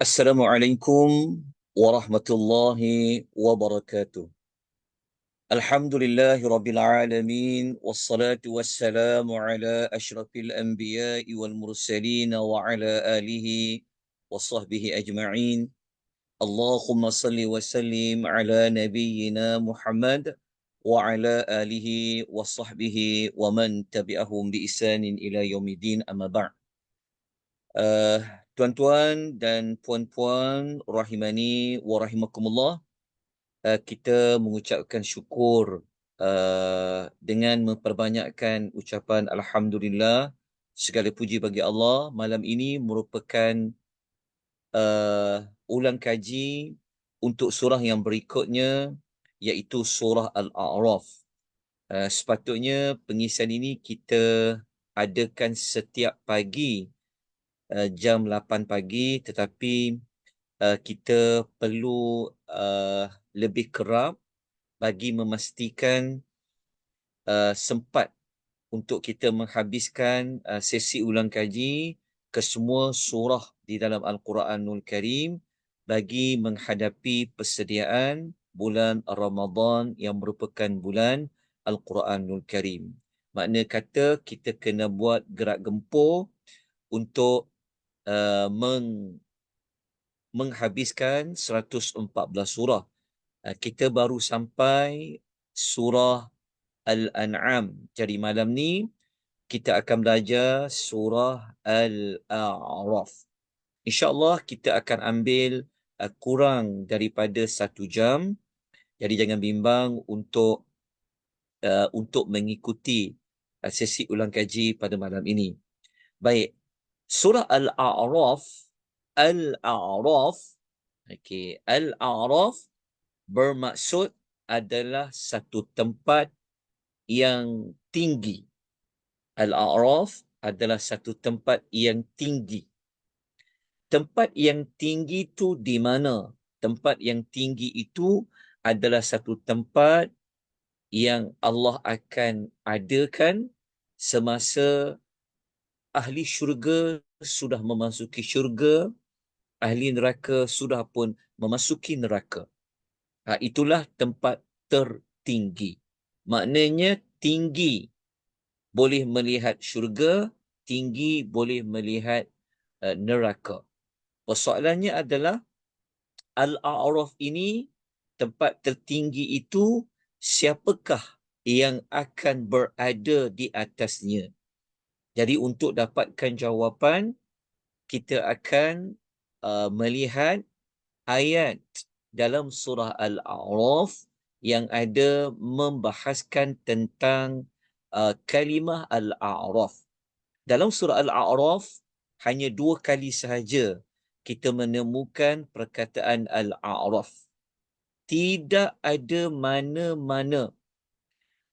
Assalamualaikum warahmatullahi wabarakatuh. Alhamdulillahi rabbil alamin wassalatu wassalamu ala asyrafil anbiya'i wal mursalin wa ala alihi wa sahbihi ajma'in. Allahumma salli wa sallim ala nabiyyina Muhammad wa ala alihi wa sahbihi wa man tabi'ahum bi ihsanin ila yaumiddin, amma ba'd. Uh, Tuan-tuan dan puan-puan rahimani wa rahimakumullah, kita mengucapkan syukur dengan memperbanyakkan ucapan alhamdulillah. Segala puji bagi Allah. Malam ini merupakan ulang kaji untuk surah yang berikutnya, iaitu surah Al-A'raf. Sepatutnya pengisian ini kita adakan setiap pagi jam 8 pagi, tetapi kita perlu lebih kerap bagi memastikan sempat untuk kita menghabiskan sesi ulang kaji ke semua surah di dalam Al-Quranul Karim bagi menghadapi persediaan bulan Ramadan yang merupakan bulan Al-Quranul Karim. Makna kata kita kena buat gerak gempur untuk menghabiskan 114 surah. Kita baru sampai surah Al-An'am. Jadi malam ni kita akan belajar surah Al-A'raf. InsyaAllah kita akan ambil kurang daripada 1 jam. Jadi jangan bimbang untuk mengikuti sesi ulang kaji pada malam ini. Baik, surah Al-A'raf, Al-A'raf bermaksud adalah satu tempat yang tinggi. Al-A'raf adalah satu tempat yang tinggi. Tempat yang tinggi itu di mana? Tempat yang tinggi itu adalah satu tempat yang Allah akan adakan semasa ahli syurga sudah memasuki syurga, ahli neraka sudah pun memasuki neraka. Itulah tempat tertinggi. Maknanya tinggi boleh melihat syurga, tinggi boleh melihat neraka. Persoalannya adalah Al-A'raf ini, tempat tertinggi itu, siapakah yang akan berada di atasnya? Jadi untuk dapatkan jawapan, kita akan melihat ayat dalam surah Al-A'raf yang ada membahaskan tentang kalimah Al-A'raf. Dalam surah Al-A'raf, hanya 2 kali sahaja kita menemukan perkataan Al-A'raf. Tidak ada mana-mana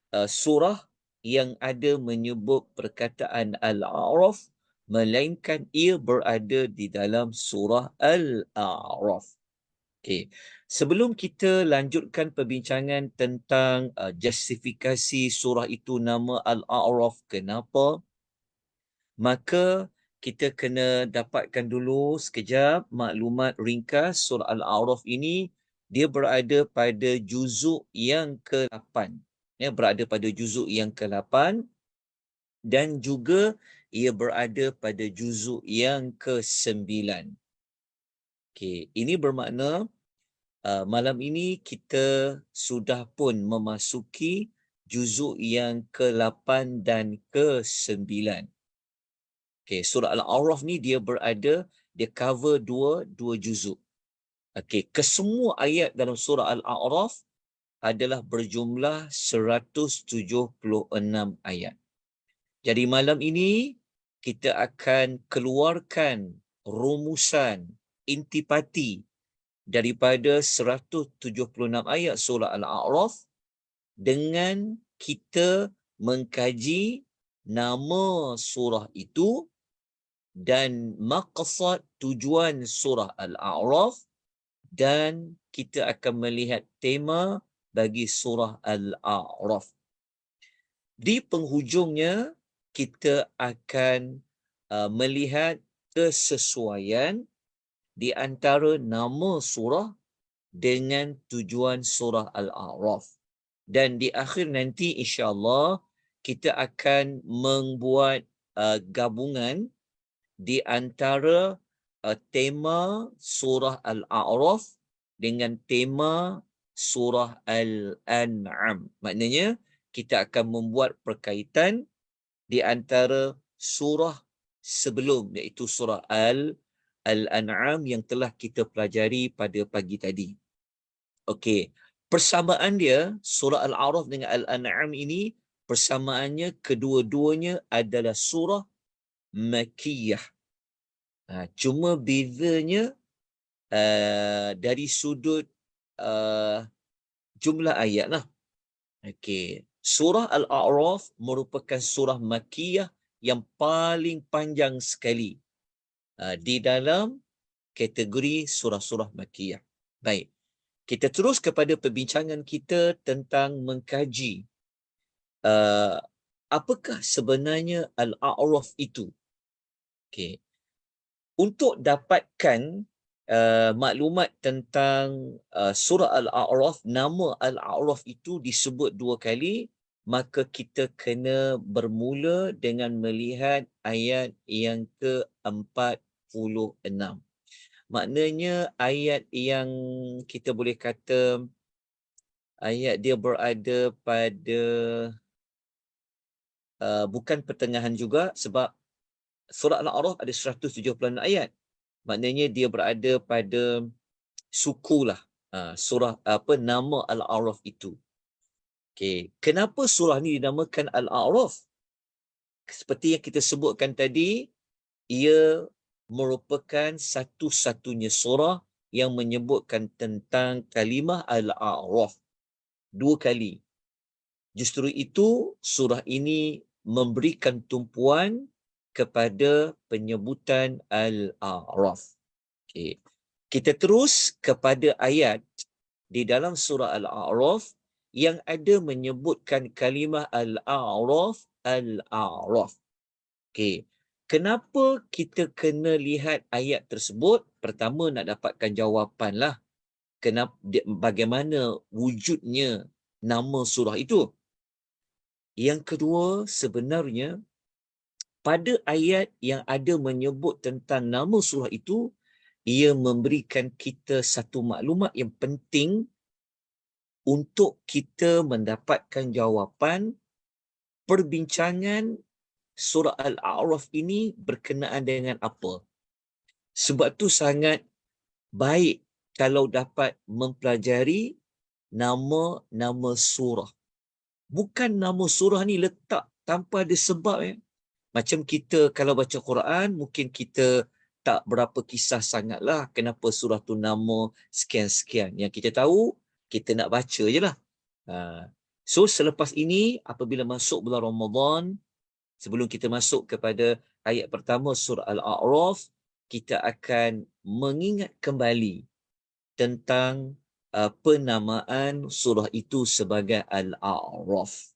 surah yang ada menyebut perkataan Al-A'raf, melainkan ia berada di dalam surah Al-A'raf. Okey. Sebelum kita lanjutkan perbincangan tentang justifikasi surah itu nama Al-A'raf kenapa, maka kita kena dapatkan dulu sekejap maklumat ringkas. Surah Al-A'raf ini dia berada pada juzuk yang ke-8. Ya, berada pada juzuk yang ke-8 dan juga ia berada pada juzuk yang ke-9. Okey, ini bermakna malam ini kita sudah pun memasuki juzuk yang ke-8 dan ke-9. Okay, surah Al-A'raf ni dia cover dua juzuk. Okay, kesemua ayat dalam surah Al-A'raf adalah berjumlah 176 ayat. Jadi malam ini kita akan keluarkan rumusan intipati daripada 176 ayat surah Al-A'raf dengan kita mengkaji nama surah itu dan maqsad tujuan surah Al-A'raf, dan kita akan melihat tema bagi surah Al-A'raf. Di penghujungnya kita akan melihat kesesuaian di antara nama surah dengan tujuan surah Al-A'raf. Dan di akhir nanti insya-Allah kita akan membuat gabungan di antara tema surah Al-A'raf dengan tema surah Al-An'am. Maknanya kita akan membuat perkaitan di antara surah sebelum, iaitu surah Al-An'am yang telah kita pelajari pada pagi tadi. Okey, persamaan dia surah Al-A'raf dengan Al-An'am ini, persamaannya kedua-duanya adalah surah Makkiyah. Cuma bezanya dari sudut jumlah ayat lah. Okey, surah Al-A'raf merupakan surah Makkiyah yang paling panjang sekali di dalam kategori surah-surah Makkiyah. Baik, kita terus kepada perbincangan kita tentang mengkaji apakah sebenarnya Al-A'raf itu. Okey, untuk dapatkan maklumat tentang surah Al-A'raf, nama Al-A'raf itu disebut 2 kali, maka kita kena bermula dengan melihat ayat yang ke-46. Maknanya ayat yang kita boleh kata ayat dia berada pada bukan pertengahan juga, sebab surah Al-A'raf ada 176 ayat. Maknanya dia berada pada suku lah surah nama Al-A'raf itu. Okey, kenapa surah ni dinamakan Al-A'raf? Seperti yang kita sebutkan tadi, ia merupakan satu-satunya surah yang menyebutkan tentang kalimah Al-A'raf 2 kali. Justru itu surah ini memberikan tumpuan kepada penyebutan Al-A'raf. Okey, kita terus kepada ayat di dalam surah Al-A'raf yang ada menyebutkan kalimah Al-A'raf, Al-A'raf. Okey, kenapa kita kena lihat ayat tersebut? Pertama, nak dapatkan jawapan lah. Bagaimana wujudnya nama surah itu. Yang kedua, sebenarnya pada ayat yang ada menyebut tentang nama surah itu, ia memberikan kita satu maklumat yang penting untuk kita mendapatkan jawapan perbincangan surah Al-A'raf ini berkenaan dengan apa. Sebab tu sangat baik kalau dapat mempelajari nama-nama surah. Bukan nama surah ni letak tanpa ada sebab. Macam kita kalau baca Quran, mungkin kita tak berapa kisah sangatlah kenapa surah tu nama sekian-sekian. Yang kita tahu, kita nak baca je lah. So selepas ini, apabila masuk bulan Ramadan, sebelum kita masuk kepada ayat pertama surah Al-A'raf, kita akan mengingat kembali tentang penamaan surah itu sebagai Al-A'raf.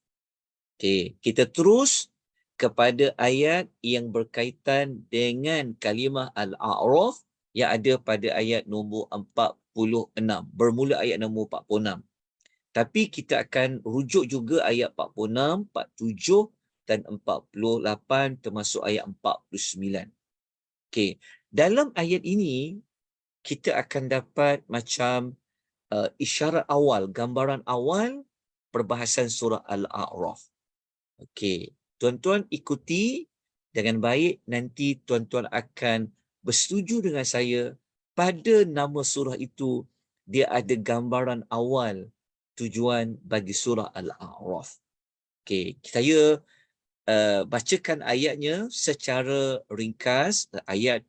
Okey, kita terus kepada ayat yang berkaitan dengan kalimah Al-A'raf yang ada pada ayat nombor 46. Bermula ayat nombor 46. Tapi kita akan rujuk juga ayat 46, 47 dan 48 termasuk ayat 49. Okey, dalam ayat ini kita akan dapat macam isyarat awal, gambaran awal perbahasan surah Al-A'raf. Okey, tuan-tuan ikuti dengan baik, nanti tuan-tuan akan bersetuju dengan saya pada nama surah itu dia ada gambaran awal tujuan bagi surah Al-A'raf. Okey, saya bacakan ayatnya secara ringkas. Ayat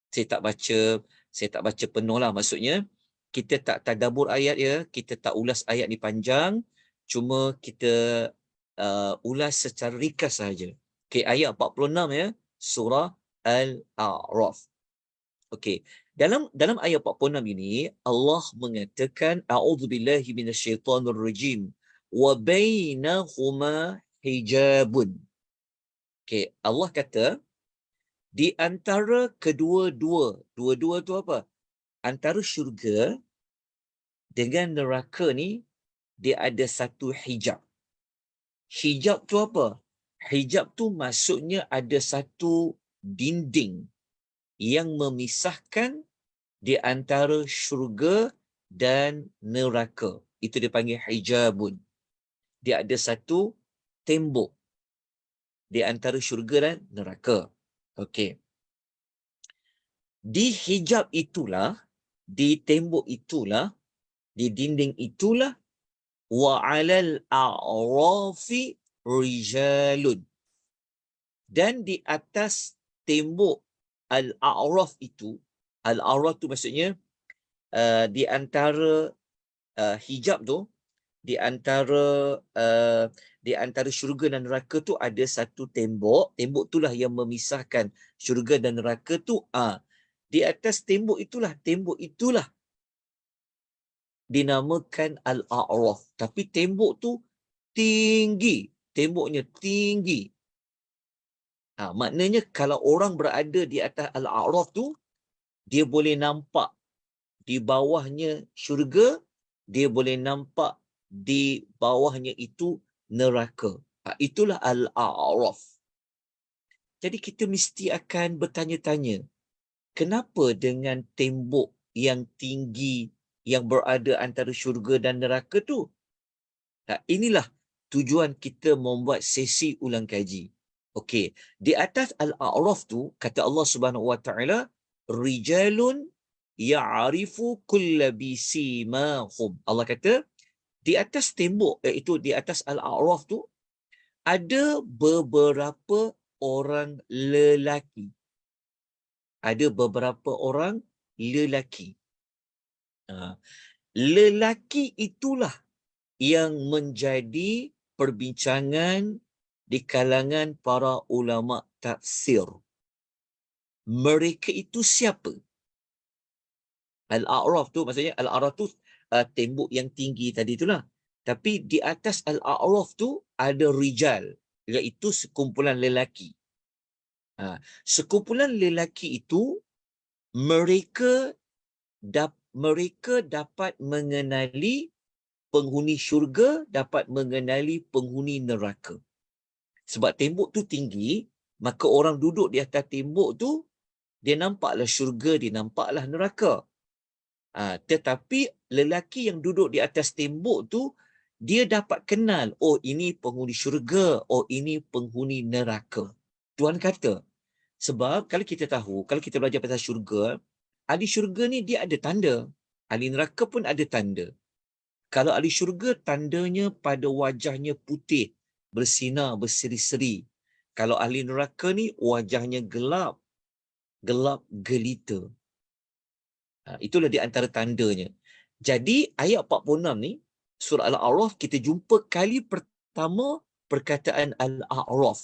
saya tak baca penuh lah, maksudnya kita tak tadabbur ayat ya, kita tak ulas ayat ni panjang, cuma kita ulas secara ringkas saja. Okey, ayat 46 ya, surah Al-A'raf. Okey, dalam ayat 46 ini Allah mengatakan a'udzubillahi minasyaitonir rajim wa bainahuma hijabun. Okey, Allah kata Di antara dua-dua tu apa? Antara syurga dengan neraka ni, dia ada satu hijab. Hijab tu apa? Hijab tu maksudnya ada satu dinding yang memisahkan di antara syurga dan neraka. Itu dipanggil hijabun. Dia ada satu tembok di antara syurga dan neraka. Okey. Di hijab itulah, di tembok itulah, di dinding itulah, wa 'alal a'rafi rijalun. Dan di atas tembok al-a'raf itu, al-a'raf tu maksudnya di antara hijab tu, di antara di antara syurga dan neraka tu ada satu tembok. Tembok itulah yang memisahkan syurga dan neraka tu. Di atas tembok itulah dinamakan al-a'raf. Tapi tembok tu tinggi, temboknya tinggi. Maknanya kalau orang berada di atas al-a'raf tu, dia boleh nampak di bawahnya syurga, dia boleh nampak di bawahnya itu neraka. Itulah al-a'raf. Jadi kita mesti akan bertanya-tanya, kenapa dengan tembok yang tinggi yang berada antara syurga dan neraka tu? Inilah tujuan kita membuat sesi ulang kaji. Okey, di atas al-a'raf tu kata Allah Subhanahu Wa Taala, rijalun ya'rifu kulla bisimahum. Allah kata di atas tembok, iaitu di atas al-a'raf tu ada beberapa orang lelaki. Ada beberapa orang lelaki. Lelaki itulah yang menjadi perbincangan di kalangan para ulama tafsir. Mereka itu siapa? Al-A'raf tu maksudnya Al-A'raf tu tembok yang tinggi tadi itulah. Tapi di atas Al-A'raf tu ada rijal, iaitu sekumpulan lelaki. Sekumpulan lelaki itu mereka dapat mengenali penghuni syurga, dapat mengenali penghuni neraka. Sebab tembok tu tinggi, maka orang duduk di atas tembok tu, dia nampaklah syurga, dia nampaklah neraka. Tetapi lelaki yang duduk di atas tembok tu, dia dapat kenal, oh ini penghuni syurga, oh ini penghuni neraka. Tuhan kata, sebab kalau kita tahu, kalau kita belajar pasal syurga, ahli syurga ni dia ada tanda. Ahli neraka pun ada tanda. Kalau ahli syurga, tandanya pada wajahnya putih, bersinar, berseri-seri. Kalau ahli neraka ni, wajahnya gelap, gelap gelita. Itulah di antara tandanya. Jadi, ayat 46 ni, surah Al-A'raf, kita jumpa kali pertama perkataan Al-A'raf.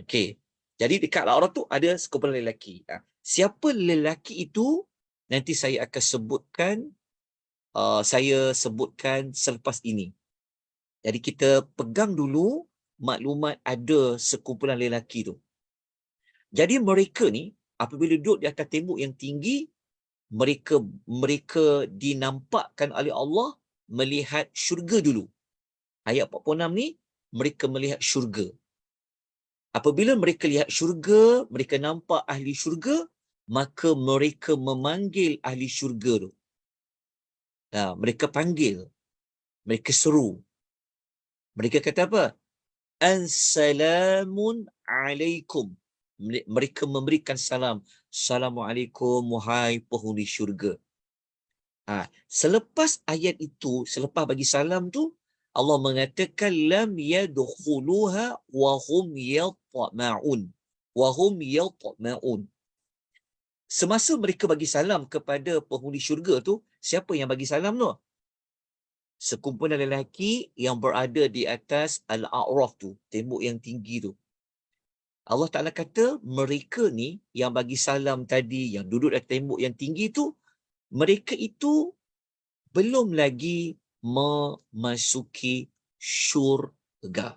Okey. Jadi, dekat Al-A'raf tu ada sekumpulan lelaki. Siapa lelaki itu, nanti saya akan sebutkan selepas ini. Jadi kita pegang dulu maklumat ada sekumpulan lelaki tu. Jadi mereka ni apabila duduk di atas tembok yang tinggi, mereka dinampakkan oleh Allah melihat syurga dulu. Ayat 46 ni mereka melihat syurga. Apabila mereka lihat syurga, mereka nampak ahli syurga, maka mereka memanggil ahli syurga tu. Mereka panggil, mereka seru. Mereka kata apa? Assalamun alaikum. Mereka memberikan salam. Assalamualaikum wahai penghuni syurga. Selepas ayat itu, selepas bagi salam tu, Allah mengatakan lam yadkhuluha wa hum yatma'un. Wa hum yatma'un. Semasa mereka bagi salam kepada penghuni syurga tu, siapa yang bagi salam tu? Sekumpulan lelaki yang berada di atas Al-A'raf tu, tembok yang tinggi tu. Allah Ta'ala kata mereka ni yang bagi salam tadi, yang duduk di tembok yang tinggi tu, mereka itu belum lagi memasuki syurga.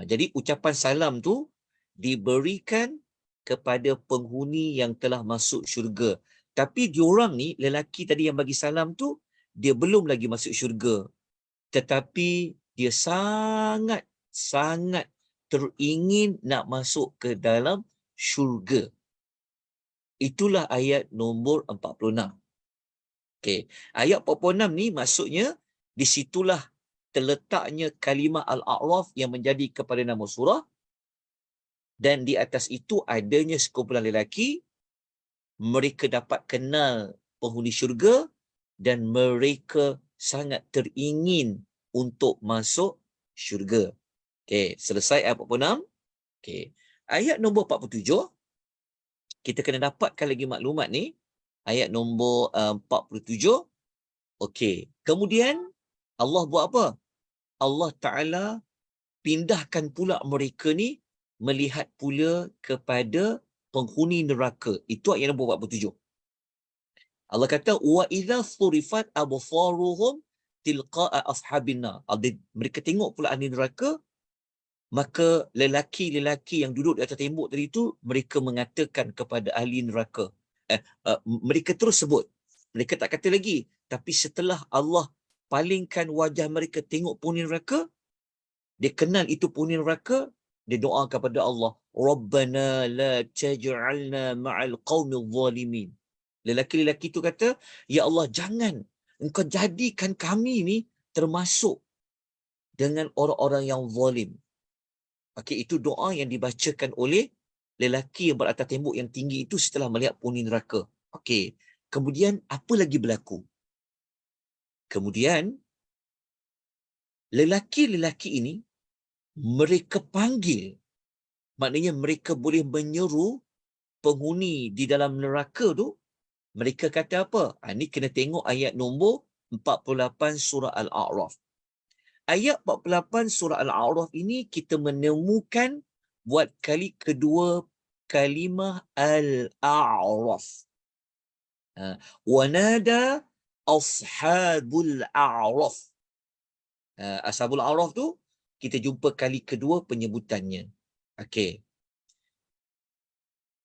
Jadi ucapan salam tu diberikan kepada penghuni yang telah masuk syurga. Tapi diorang ni, lelaki tadi yang bagi salam tu, dia belum lagi masuk syurga. Tetapi dia sangat teringin nak masuk ke dalam syurga. Itulah ayat nombor 46. Okey. Ayat 46 ni maksudnya di situlah terletaknya kalimah Al-A'raf yang menjadi kepada nama surah, dan di atas itu adanya sekumpulan lelaki, mereka dapat kenal penghuni syurga dan mereka sangat teringin untuk masuk syurga. Okey, selesai ayat 46. Okey. Ayat nombor 47, kita kena dapatkan lagi maklumat ni. Ayat nombor 47. Okey. Kemudian Allah buat apa? Allah Ta'ala pindahkan pula mereka ni melihat pula kepada penghuni neraka. Itu ayat nombor 47. Allah kata, wa idza surifat absaruhum tilqa'a ashabin nar. Mereka tengok pula ahli neraka, maka lelaki-lelaki yang duduk di atas tembok tadi itu, mereka mengatakan kepada ahli neraka. Mereka terus sebut. Mereka tak kata lagi. Tapi setelah Allah palingkan wajah mereka tengok penghuni neraka, dia kenal itu penghuni neraka, dia doa kepada Allah, Rabbana la taj'alna ma'al qaumil zalimin. Lelaki-lelaki itu kata, ya Allah, jangan engkau jadikan kami ni termasuk dengan orang-orang yang zalim. Okey, itu doa yang dibacakan oleh lelaki yang beratas tembok yang tinggi itu setelah melihat penghuni neraka. Okey, kemudian apa lagi berlaku? Kemudian lelaki-lelaki ini mereka panggil, maknanya mereka boleh menyeru penghuni di dalam neraka tu. Mereka kata apa? Ini kena tengok ayat nombor 48 surah Al-A'raf. Ayat 48 surah Al-A'raf ini kita menemukan buat kali kedua kalimah Al-A'raf. Wanada ashabul a'raf. Ashabul a'raf tu kita jumpa kali kedua penyebutannya. Okey.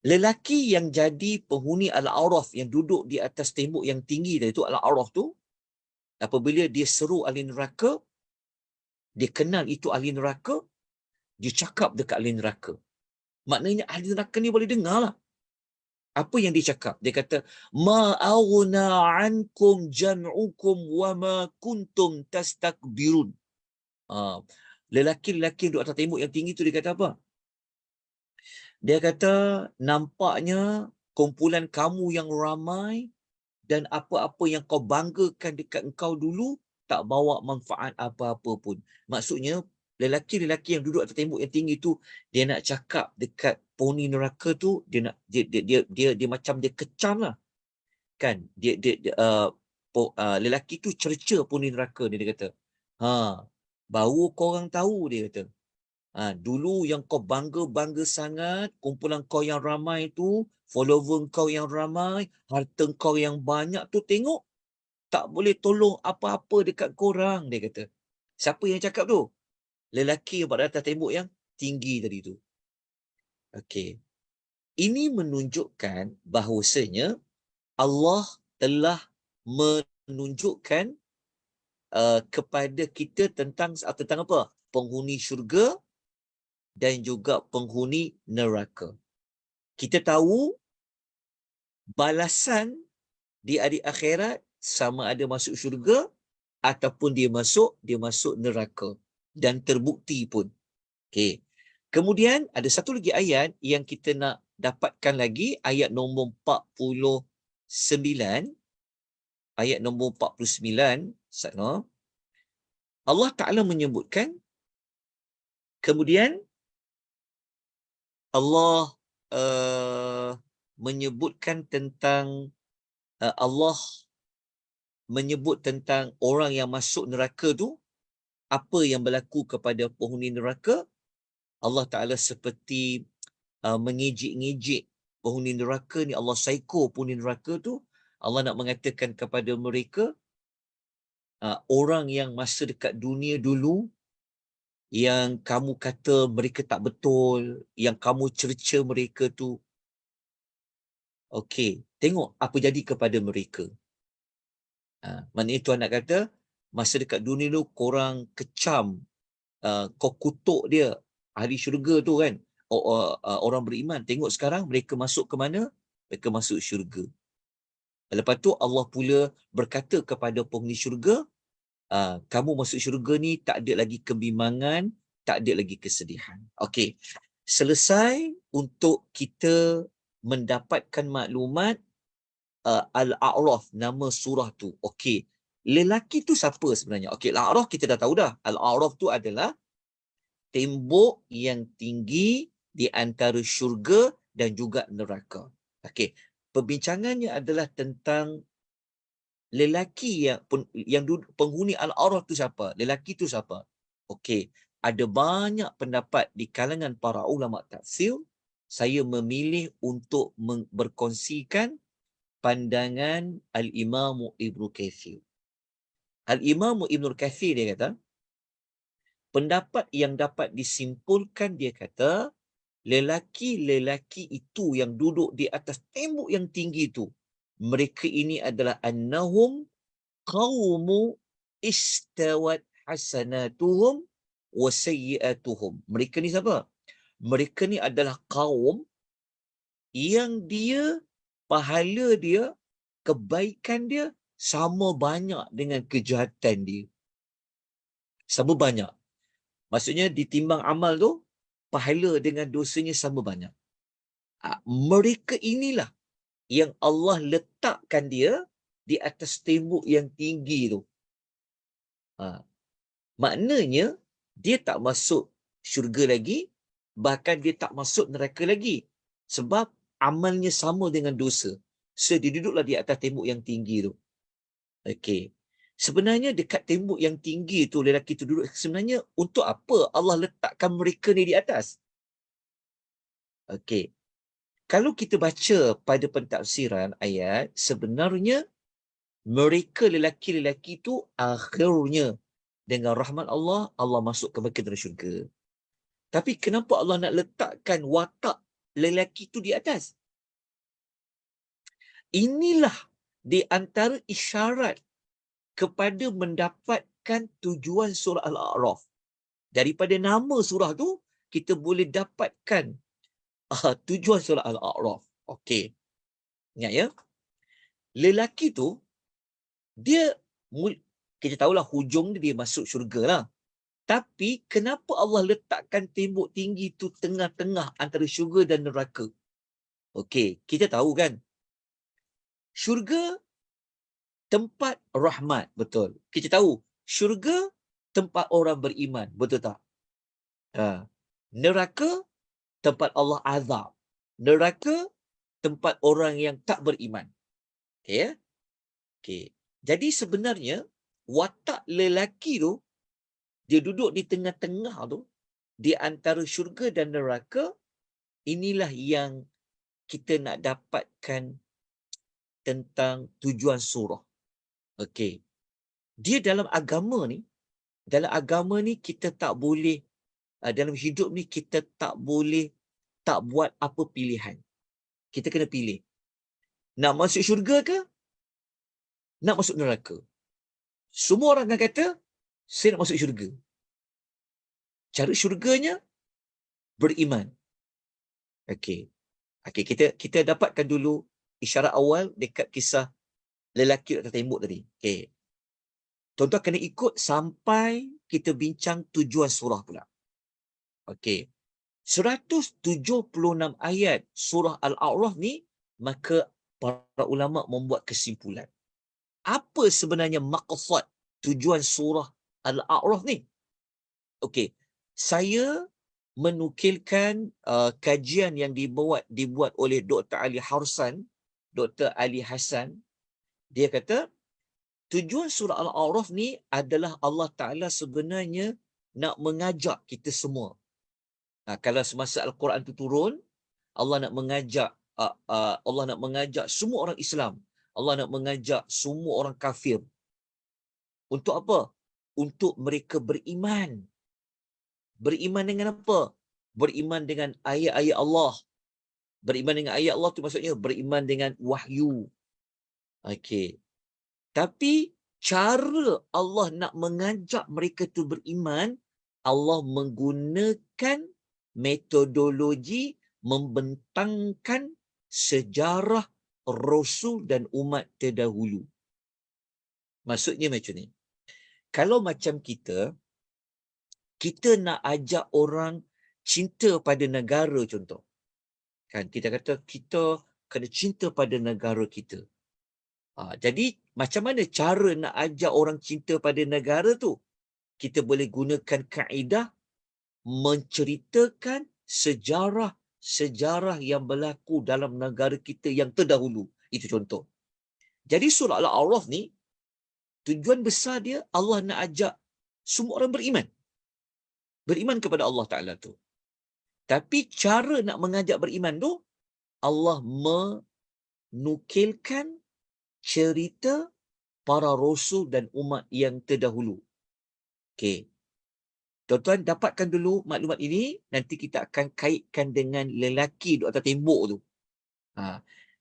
Lelaki yang jadi penghuni Al-A'raf, yang duduk di atas tembok yang tinggi tadi tu, Al-A'raf tu, apabila dia seru ahli neraka, dia kenal itu ahli neraka, dia cakap dekat ahli neraka. Maknanya ahli neraka ni boleh dengar lah. Apa yang dia cakap? Dia kata, ma aghna ankum jam'ukum wa ma kuntum tastakbirun. Lelaki-lelaki yang duduk atas tembok yang tinggi tu dia kata apa? Dia kata, nampaknya kumpulan kamu yang ramai dan apa-apa yang kau banggakan dekat engkau dulu tak bawa manfaat apa-apa pun. Maksudnya, lelaki-lelaki yang duduk atas tembok yang tinggi tu, dia nak cakap dekat penghuni neraka tu, dia macam dia kecam lah. Kan? Lelaki tu cerca penghuni neraka dia kata. Baru korang tahu, dia kata. Dulu yang kau bangga-bangga sangat, kumpulan kau yang ramai tu, follower kau yang ramai, harta kau yang banyak tu, tengok tak boleh tolong apa-apa dekat korang, dia kata. Siapa yang cakap tu? Lelaki yang pada atas tembok yang tinggi tadi tu. Okey. Ini menunjukkan bahawasanya Allah telah menunjukkan kepada kita tentang apa? Penghuni syurga dan juga penghuni neraka. Kita tahu balasan di hari akhirat sama ada masuk syurga ataupun dia masuk neraka, dan terbukti pun. Okey. Kemudian ada satu lagi ayat yang kita nak dapatkan lagi, ayat nombor 49. Ayat nombor 49, Allah Ta'ala menyebutkan, kemudian Allah menyebutkan tentang Allah menyebut tentang orang yang masuk neraka tu, apa yang berlaku kepada penghuni neraka. Allah Ta'ala seperti mengejek-ngejek penghuni neraka ni. Allah psycho penghuni neraka tu. Allah nak mengatakan kepada mereka, orang yang masa dekat dunia dulu yang kamu kata mereka tak betul, yang kamu cerca mereka tu, okey, tengok apa jadi kepada mereka. Maknanya Tuhan nak kata, masa dekat dunia tu korang kecam, kau kutuk dia, ahli syurga tu kan, orang beriman. Tengok sekarang mereka masuk ke mana? Mereka masuk syurga. Lepas tu Allah pula berkata kepada penghuni syurga, kamu masuk syurga ni tak ada lagi kebimbangan, tak ada lagi kesedihan. Okey. Selesai untuk kita mendapatkan maklumat Al-A'raf, nama surah tu. Okey. Lelaki tu siapa sebenarnya? Okey, Al-A'raf kita dah tahu dah. Al-A'raf tu adalah tembok yang tinggi di antara syurga dan juga neraka. Okey. Perbincangannya adalah tentang lelaki yang penghuni Al-A'raf tu siapa? Lelaki tu siapa? Okey, ada banyak pendapat di kalangan para ulama tafsir. Saya memilih untuk berkongsikan pandangan Al-Imam Ibnu Katsir. Al-Imam Ibnu Katsir dia kata, pendapat yang dapat disimpulkan, dia kata, lelaki-lelaki itu yang duduk di atas tembok yang tinggi itu, mereka ini adalah annahum qaumu istawat hasanatuhum wa sayyiatuhum. Mereka ni siapa? Mereka ni adalah kaum yang dia, pahala dia, kebaikan dia sama banyak dengan kejahatan dia. Sama banyak. Maksudnya ditimbang amal tu, pahala dengan dosanya sama banyak. Mereka inilah yang Allah letakkan dia di atas tembok yang tinggi tu. Maknanya dia tak masuk syurga lagi, bahkan dia tak masuk neraka lagi. Sebab amalnya sama dengan dosa. So dia duduklah di atas tembok yang tinggi tu. Okey. Sebenarnya dekat tembok yang tinggi tu, lelaki tu duduk, sebenarnya untuk apa Allah letakkan mereka ni di atas? Okey. Kalau kita baca pada pentafsiran ayat, sebenarnya mereka lelaki-lelaki tu akhirnya dengan rahmat Allah, Allah masukkan mereka dalam syurga. Tapi kenapa Allah nak letakkan watak lelaki tu di atas? Inilah di antara isyarat kepada mendapatkan tujuan surah Al-A'raf. Daripada nama surah tu, kita boleh dapatkan tujuan surah Al-A'raf. Okey. Ingat ya? Lelaki tu, dia, kita tahulah hujung dia masuk syurga lah. Tapi kenapa Allah letakkan tembok tinggi tu tengah-tengah antara syurga dan neraka? Okey, kita tahu kan, syurga tempat rahmat, betul. Kita tahu syurga tempat orang beriman, betul tak? Neraka tempat Allah azab. Neraka tempat orang yang tak beriman. Okey ya? Okey. Jadi sebenarnya watak lelaki tu, dia duduk di tengah-tengah tu, di antara syurga dan neraka. Inilah yang kita nak dapatkan tentang tujuan surah. Okey. Dia dalam agama ni kita tak boleh, dalam hidup ni kita tak boleh tak buat apa pilihan. Kita kena pilih. Nak masuk syurga ke? Nak masuk neraka? Semua orang akan kata, saya nak masuk syurga. Cara syurganya beriman. Okey. Okey, kita dapatkan dulu isyarat awal dekat kisah lelaki atas tembok tadi. Okey. Tuan-tuan kena ikut sampai kita bincang tujuan surah pula. Okey. 176 ayat surah Al-A'raf ni, maka para ulama membuat kesimpulan. Apa sebenarnya maqsad, tujuan surah Al-A'raf ni? Okey. Saya menukilkan kajian yang dibuat oleh Dr. Ali Harsan, Dr. Ali Hassan. Dia kata, tujuan surah Al-A'raf ni adalah Allah Ta'ala sebenarnya nak mengajak kita semua. Kalau semasa Al-Quran itu turun, Allah nak mengajak Allah nak mengajak semua orang Islam. Allah nak mengajak semua orang kafir. Untuk apa? Untuk mereka beriman. Beriman dengan apa? Beriman dengan ayat-ayat Allah. Beriman dengan ayat Allah tu maksudnya beriman dengan wahyu. Okey. Tapi cara Allah nak mengajak mereka tu beriman, Allah menggunakan metodologi membentangkan sejarah Rasul dan umat terdahulu. Maksudnya macam ni. Kalau macam kita nak ajak orang cinta pada negara contoh. Kan kita kata kita kena cinta pada negara kita. Jadi macam mana cara nak ajak orang cinta pada negara tu? Kita boleh gunakan kaedah menceritakan sejarah yang berlaku dalam negara kita yang terdahulu. Itu contoh. Jadi surah Al-A'raf ni, tujuan besar dia Allah nak ajak semua orang beriman. Beriman kepada Allah Ta'ala tu. Tapi cara nak mengajak beriman tu, Allah menukilkan cerita para rasul dan umat yang terdahulu. Okey. Tuan-tuan dapatkan dulu maklumat ini, nanti kita akan kaitkan dengan lelaki di atas tembok tu.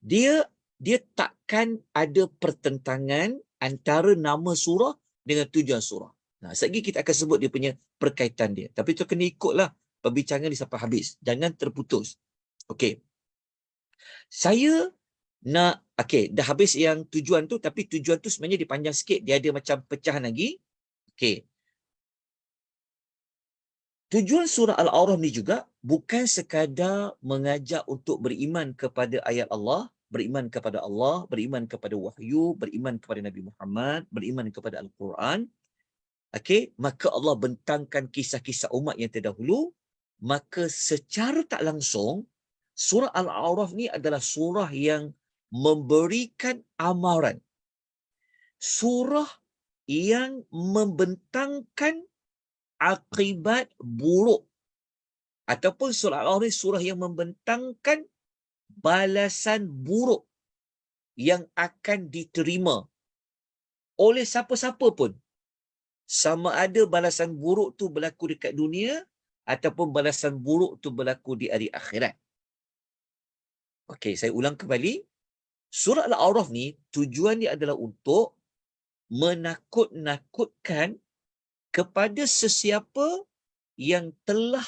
Dia takkan ada pertentangan antara nama surah dengan tujuan surah. Sekejap kita akan sebut dia punya perkaitan dia. Tapi tu kena ikutlah perbincangan ni sampai habis. Jangan terputus. Okey. Saya nak, dah habis yang tujuan tu, tapi tujuan tu sebenarnya dia panjang sikit. Dia ada macam pecahan lagi. Okey. Tujuan surah Al-A'raf ni juga bukan sekadar mengajak untuk beriman kepada ayat Allah, beriman kepada Allah, beriman kepada wahyu, beriman kepada Nabi Muhammad, beriman kepada Al-Quran. Okey, maka Allah bentangkan kisah-kisah umat yang terdahulu, maka secara tak langsung surah Al-A'raf ni adalah surah yang memberikan amaran. Surah yang membentangkan akibat buruk, ataupun surah Al-A'raf ni surah yang membentangkan balasan buruk yang akan diterima oleh siapa-siapa pun. Sama ada balasan buruk tu berlaku dekat dunia ataupun balasan buruk tu berlaku di hari akhirat. Okey, saya ulang kembali. Surah Al-A'raf ni tujuan dia adalah untuk menakut-nakutkan kepada sesiapa yang telah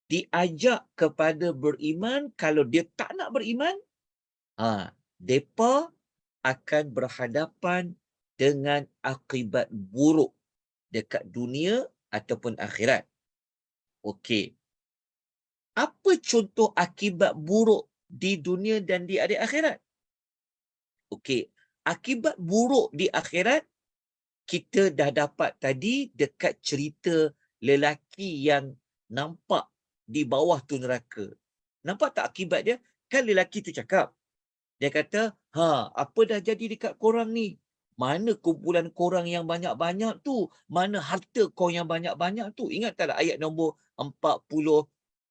diajak kepada beriman. Kalau dia tak nak beriman, depa akan berhadapan dengan akibat buruk dekat dunia ataupun akhirat. Okey. Apa contoh akibat buruk di dunia dan di akhirat? Okey. Akibat buruk di akhirat, kita dah dapat tadi dekat cerita lelaki yang nampak di bawah tu neraka. Nampak tak akibat dia? Kan lelaki tu cakap. Dia kata, apa dah jadi dekat korang ni? Mana kumpulan korang yang banyak-banyak tu? Mana harta kau yang banyak-banyak tu? Ingat tak ayat nombor 40,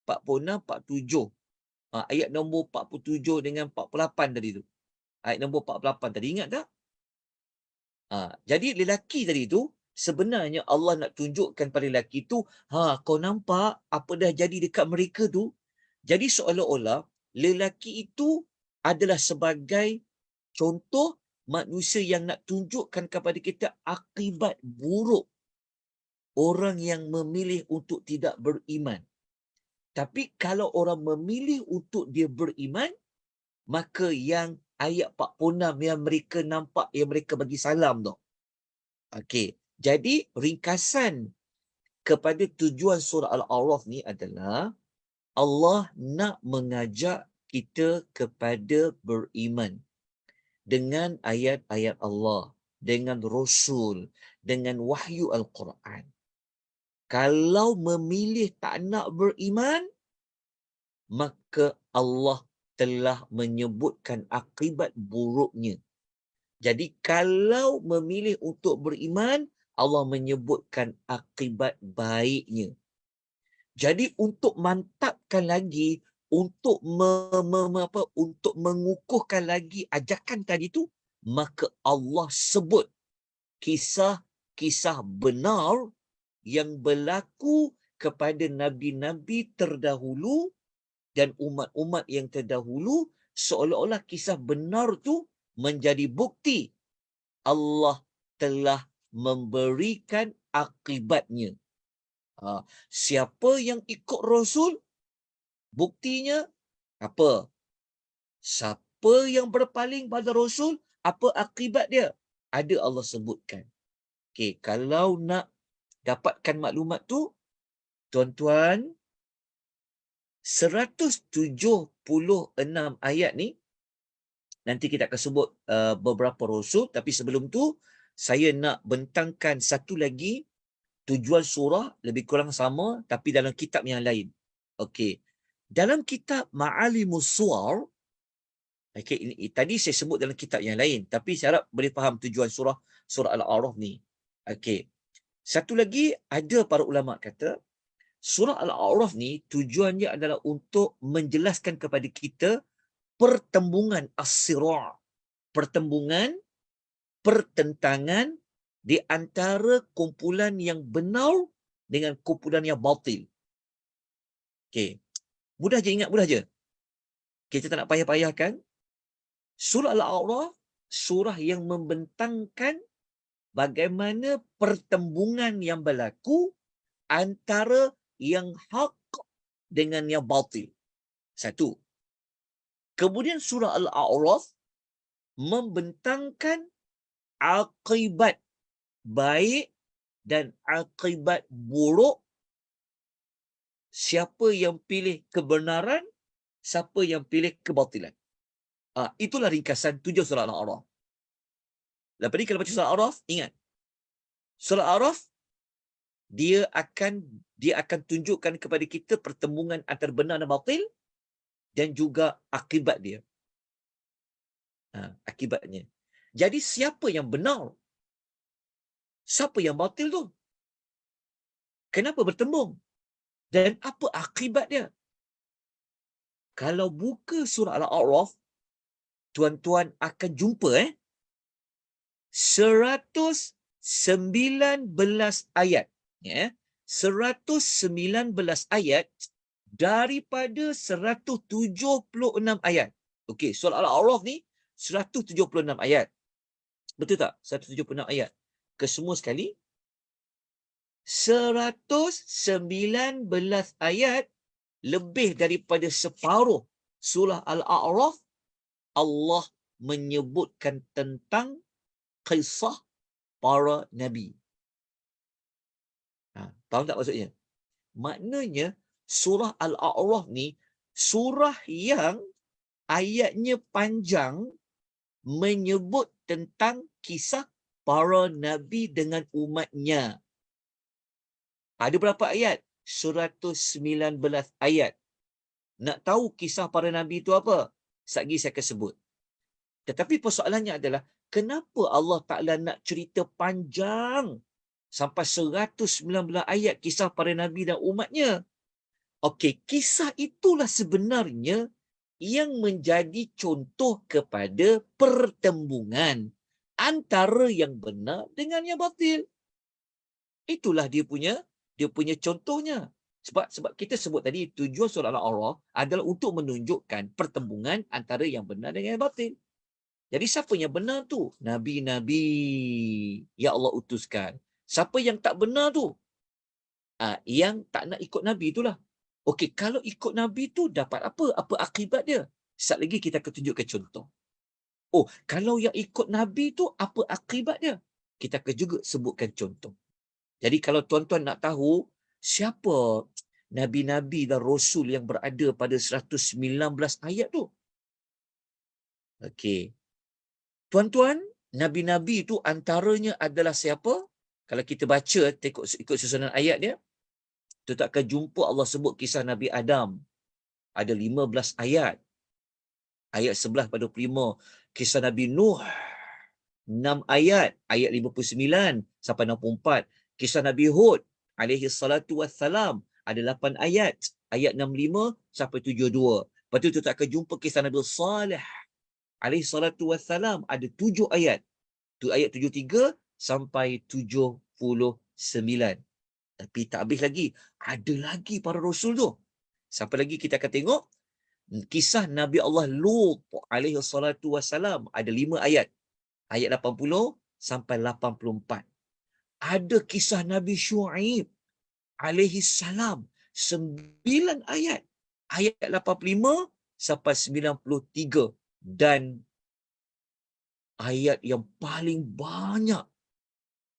46, 47? Ayat nombor 47 dengan 48 tadi tu. Ayat nombor 48 tadi, ingat tak? Jadi lelaki tadi tu, sebenarnya Allah nak tunjukkan pada lelaki tu, kau nampak apa dah jadi dekat mereka tu? Jadi seolah-olah lelaki itu adalah sebagai contoh manusia yang nak tunjukkan kepada kita akibat buruk orang yang memilih untuk tidak beriman. Tapi kalau orang memilih untuk dia beriman, maka yang ayat 46 yang mereka nampak, yang mereka bagi salam tu. Okey, jadi ringkasan kepada tujuan surah Al-A'raf ni adalah Allah nak mengajak kita kepada beriman dengan ayat-ayat Allah, dengan Rasul, dengan wahyu Al-Quran. Kalau memilih tak nak beriman, maka Allah telah menyebutkan akibat buruknya. Jadi kalau memilih untuk beriman, Allah menyebutkan akibat baiknya. Jadi untuk mantapkan lagi, untuk untuk mengukuhkan lagi ajakan tadi tu, maka Allah sebut kisah-kisah benar yang berlaku kepada nabi-nabi terdahulu dan umat-umat yang terdahulu, seolah-olah kisah benar tu menjadi bukti Allah telah memberikan akibatnya. Siapa yang ikut Rasul, buktinya apa? Siapa yang berpaling pada Rasul, apa akibat dia? Ada Allah sebutkan. Okey, kalau nak dapatkan maklumat tu, tuan-tuan, 176 ayat ni, nanti kita akan sebut beberapa Rasul, tapi sebelum tu, saya nak bentangkan satu lagi tujuan surah, lebih kurang sama, tapi dalam kitab yang lain. Okey, dalam kitab Ma'alimus Suwar, okay, ini tadi saya sebut dalam kitab yang lain, tapi saya harap boleh faham tujuan surah Al-A'raf ni. Okey. Satu lagi, ada para ulama kata surah Al-A'raf ni tujuannya adalah untuk menjelaskan kepada kita pertembungan as-sira', pertentangan di antara kumpulan yang benar dengan kumpulan yang batil. Okey. Mudah je ingat, mudah je. Kita tak nak payah-payahkan. Surah Al-A'raf, surah yang membentangkan bagaimana pertembungan yang berlaku antara yang hak dengan yang batil. Satu. Kemudian surah Al-A'raf membentangkan akibat baik dan akibat buruk siapa yang pilih kebenaran, siapa yang pilih kebatilan. Itulah ringkasan tujuan surah Al-A'raf. Lepas ni kalau baca surah Al-A'raf, ingat. Surah Al-A'raf, dia akan tunjukkan kepada kita pertembungan antara benar dan batil dan juga akibat dia. Akibatnya. Jadi siapa yang benar? Siapa yang batil tu? Kenapa bertembung? Dan apa akibat dia? Kalau buka surah Al-A'raf, tuan-tuan akan jumpa 119 ayat. 119 ayat daripada 176 ayat. Okey, surah Al-A'raf ni 176 ayat. Betul tak? 176 ayat. Kesemua sekali 119 ayat, lebih daripada separuh surah Al-A'raf Allah menyebutkan tentang kisah para nabi. Tahu tak maksudnya? Maknanya surah Al-A'raf ni surah yang ayatnya panjang, menyebut tentang kisah para nabi dengan umatnya. Ada berapa ayat? 119 ayat. Nak tahu kisah para nabi itu apa? Sekejap lagi saya akan sebut. Tetapi persoalannya adalah, kenapa Allah Ta'ala nak cerita panjang sampai 119 ayat kisah para nabi dan umatnya? Okey, kisah itulah sebenarnya yang menjadi contoh kepada pertembungan antara yang benar dengan yang batil. Itulah dia punya contohnya. Sebab kita sebut tadi tujuan surah Al-A'raf adalah untuk menunjukkan pertembungan antara yang benar dengan yang batil. Jadi siapa yang benar tu? Nabi-nabi yang Allah utuskan. Siapa yang tak benar tu? Yang tak nak ikut Nabi itulah. Okey, kalau ikut Nabi tu dapat apa? Apa akibat dia? Sekejap lagi kita akan tunjukkan contoh. Kalau yang ikut Nabi tu apa akibat dia? Kita akan juga sebutkan contoh. Jadi kalau tuan-tuan nak tahu siapa Nabi-Nabi dan Rasul yang berada pada 119 ayat tu. Okey. Tuan-tuan, Nabi-Nabi itu antaranya adalah siapa? Kalau kita baca, ikut susunan ayat dia, kita akan jumpa Allah sebut kisah Nabi Adam. Ada 15 ayat. Ayat 11 pada 25. Kisah Nabi Nuh. 6 ayat. Ayat 59 sampai 64. Kisah Nabi Hud alaihi salatu wassalam. Ada 8 ayat. Ayat 65 sampai 72. Lepas tu kita akan jumpa kisah Nabi Saleh alaihi salatu wassalam. Ada 7 ayat. Tu ayat 73 sampai 79. Tapi tak habis lagi. Ada lagi para rasul tu. Siapa lagi kita akan tengok? Kisah Nabi Allah Lut alaihi salatu wassalam. Ada 5 ayat. Ayat 80 sampai 84. Ada kisah Nabi Syuaib alaihi salam. 9 ayat. Ayat 85 sampai 93. Dan ayat yang paling banyak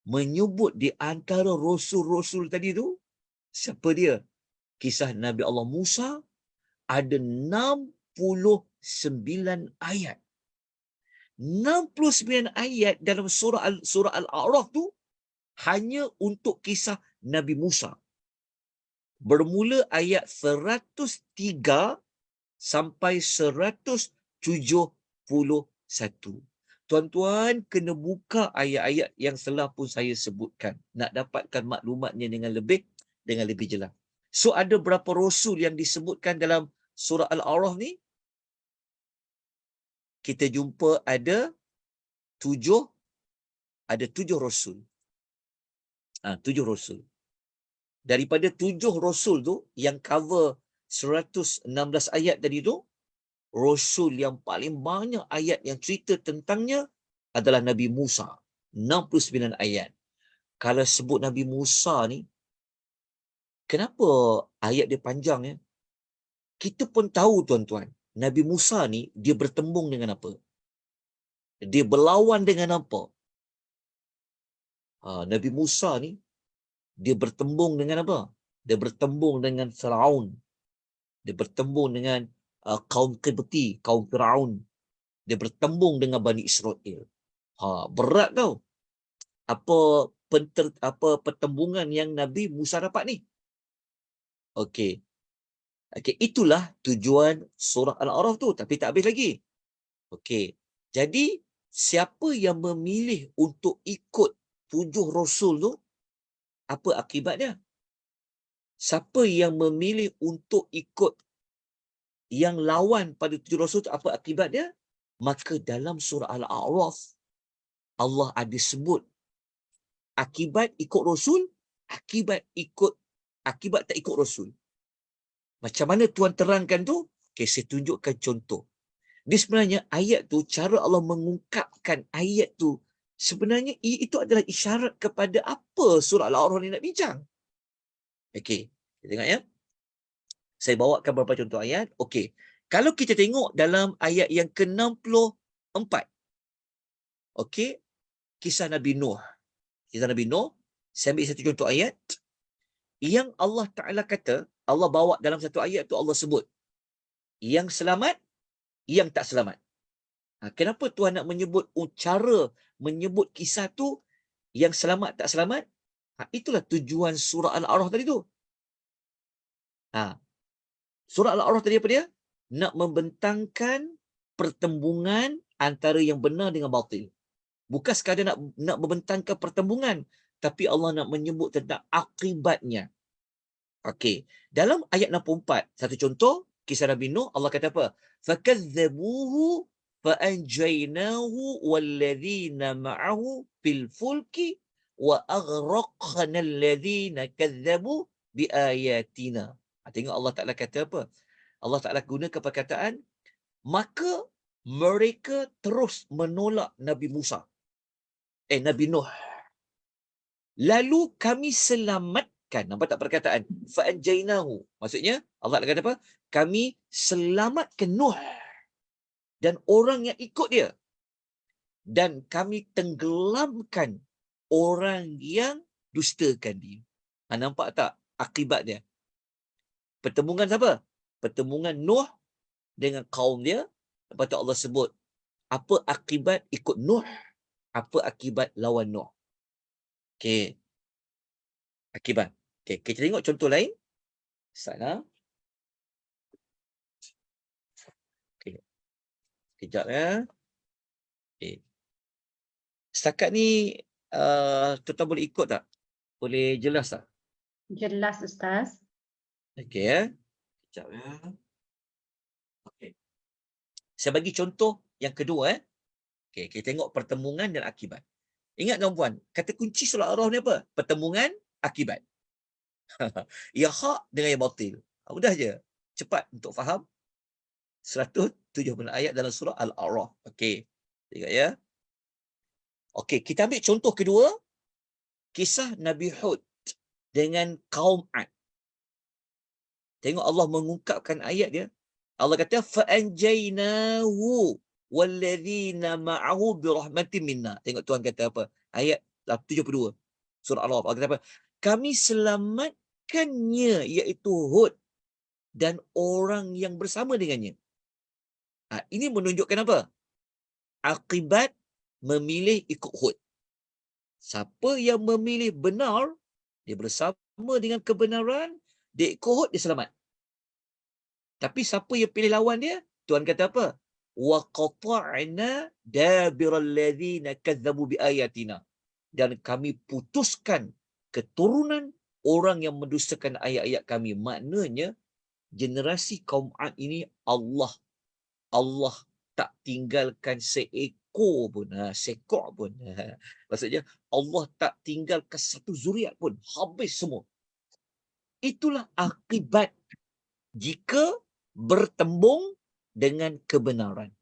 menyebut di antara rasul-rasul tadi tu, siapa dia? Kisah Nabi Allah Musa, ada 69 ayat. 69 ayat dalam surah Al-A'raf tu hanya untuk kisah Nabi Musa. Bermula ayat 103 sampai 171. Tuan-tuan kena buka ayat-ayat yang telah pun saya sebutkan. Nak dapatkan maklumatnya dengan lebih jelas. So ada berapa rasul yang disebutkan dalam surah Al-A'raf ni? Kita jumpa ada 7 rasul. 7 rasul. Daripada 7 rasul tu yang cover 116 ayat tadi tu, rasul yang paling banyak ayat yang cerita tentangnya adalah Nabi Musa. 69 ayat. Kalau sebut Nabi Musa ni, kenapa ayat dia panjang ya? Kita pun tahu tuan-tuan, Nabi Musa ni dia bertembung dengan apa? Dia berlawan dengan apa? Nabi Musa ni dia bertembung dengan apa? Dia bertembung dengan Firaun. Dia bertembung dengan kaum Qibti, kaum Firaun. Dia bertembung dengan Bani Israel. Berat tau. Apa pertembungan yang Nabi Musa dapat ni? Okey, itulah tujuan surah Al-A'raf tu, tapi tak habis lagi. Okey. Jadi siapa yang memilih untuk ikut 7 rasul tu, apa akibatnya? Siapa yang memilih untuk ikut yang lawan pada 7 rasul tu, apa akibatnya? Maka dalam surah Al-A'raf Allah ada sebut akibat ikut rasul, akibat tak ikut rasul. Macam mana Tuhan terangkan tu? Okay, saya tunjukkan contoh. Dia sebenarnya ayat tu, cara Allah mengungkapkan ayat tu, sebenarnya itu adalah isyarat kepada apa surah Al-A'raf ni nak bincang. Okey, kita tengok ya. Saya bawakan beberapa contoh ayat. Okey, kalau kita tengok dalam ayat yang ke-64, okey, kisah Nabi Nuh. Kisah Nabi Nuh, saya ambil satu contoh ayat yang Allah Ta'ala kata, Allah bawa dalam satu ayat tu Allah sebut yang selamat, yang tak selamat. Kenapa Tuhan nak menyebut cara menyebut kisah tu yang selamat tak selamat? Itulah tujuan surah Al-A'raf tadi tu. Surah Al-A'raf tadi apa dia? Nak membentangkan pertembungan antara yang benar dengan batil. Bukan sekadar nak membentangkan pertembungan, tapi Allah nak menyebut tentang akibatnya. Okey, dalam ayat 64, satu contoh kisah Nabi Nuh, Allah kata apa? Fakazzabuhu fa'anjaynahu walladzina ma'ahu fil fulki wa aghraqna alladzina kazzabu biayatina. Tengok Allah Taala kata apa? Allah Taala gunakan perkataan maka mereka terus menolak Nabi Musa. Nabi Nuh. Lalu kami selamatkan. Nampak tak perkataan? Fa'anjainahu. Maksudnya, Allah kata apa? Kami selamatkan Nuh dan orang yang ikut dia. Dan kami tenggelamkan orang yang dustakan dia. Nampak tak akibat dia? Pertembungan siapa? Pertembungan Nuh dengan kaum dia. Lepas tu Allah sebut, apa akibat ikut Nuh? Apa akibat lawan Nuh? Okey. Akibat. Okey, kita tengok contoh lain. Sana. Okey. Kejap ya. Okey. Setakat ni tuan-tuan boleh ikut tak? Boleh jelas tak? Jelas, Ustaz. Okey ya. Kejap ya. Okey. Saya bagi contoh yang kedua Okey, kita tengok pertembungan dan akibat. Ingat tuan-puan, kata kunci surah Al-A'raf ni apa? Pertembungan, akibat. Yang hak dengan yang batil. Mudah je. Cepat untuk faham 170 ayat dalam surah Al-A'raf. Okey. Tengok ya. Okey, kita ambil contoh kedua, kisah Nabi Hud dengan kaum Ad. Tengok Allah mengungkapkan ayat dia. Allah kata fa'anjaynahu walladzina ma'ahu birahmatin minna. Tengok Tuhan kata apa? Ayat 72 surah Al-A'raf. Allah kata apa? Kami selamatkannya, iaitu Hud dan orang yang bersama dengannya. Ini menunjukkan apa? Akibat memilih ikut Hud. Siapa yang memilih benar, dia bersama dengan kebenaran, dia ikut Hud, dia selamat. Tapi siapa yang pilih lawan dia? Tuhan kata apa? Wa qata'na dabiral ladzina kadzabu biayatina. Dan kami putuskan keturunan orang yang mendustakan ayat-ayat kami. Maknanya generasi kaum Ad ini Allah tak tinggalkan seekor pun, sekor pun. Maksudnya Allah tak tinggalkan satu zuriat pun, habis semua. Itulah akibat jika bertembung dengan kebenaran.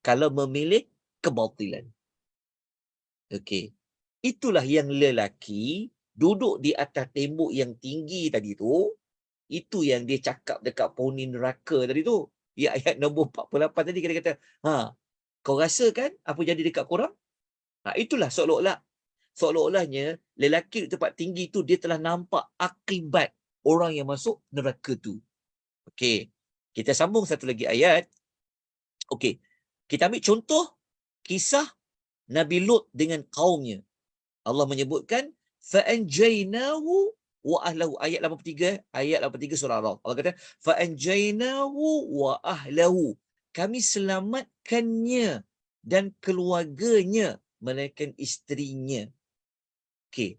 Kalau memilih kebatilan. Okey. Itulah yang lelaki duduk di atas tembok yang tinggi tadi tu. Itu yang dia cakap dekat poni neraka tadi tu. Ya, ayat nombor 48 tadi dia kata, kau rasa kan apa jadi dekat korang? Itulah seolah-olahnya lelaki di tempat tinggi tu dia telah nampak akibat orang yang masuk neraka tu. Okey. Kita sambung satu lagi ayat. Okey. Kita ambil contoh kisah Nabi Lut dengan kaumnya. Allah menyebutkan fa'anjaynahu wa ahlahu, ayat 83 surah Al-A'raf. Allah kata fa'anjaynahu wa ahlahu, kami selamatkannya dan keluarganya, melainkan isterinya. Okey.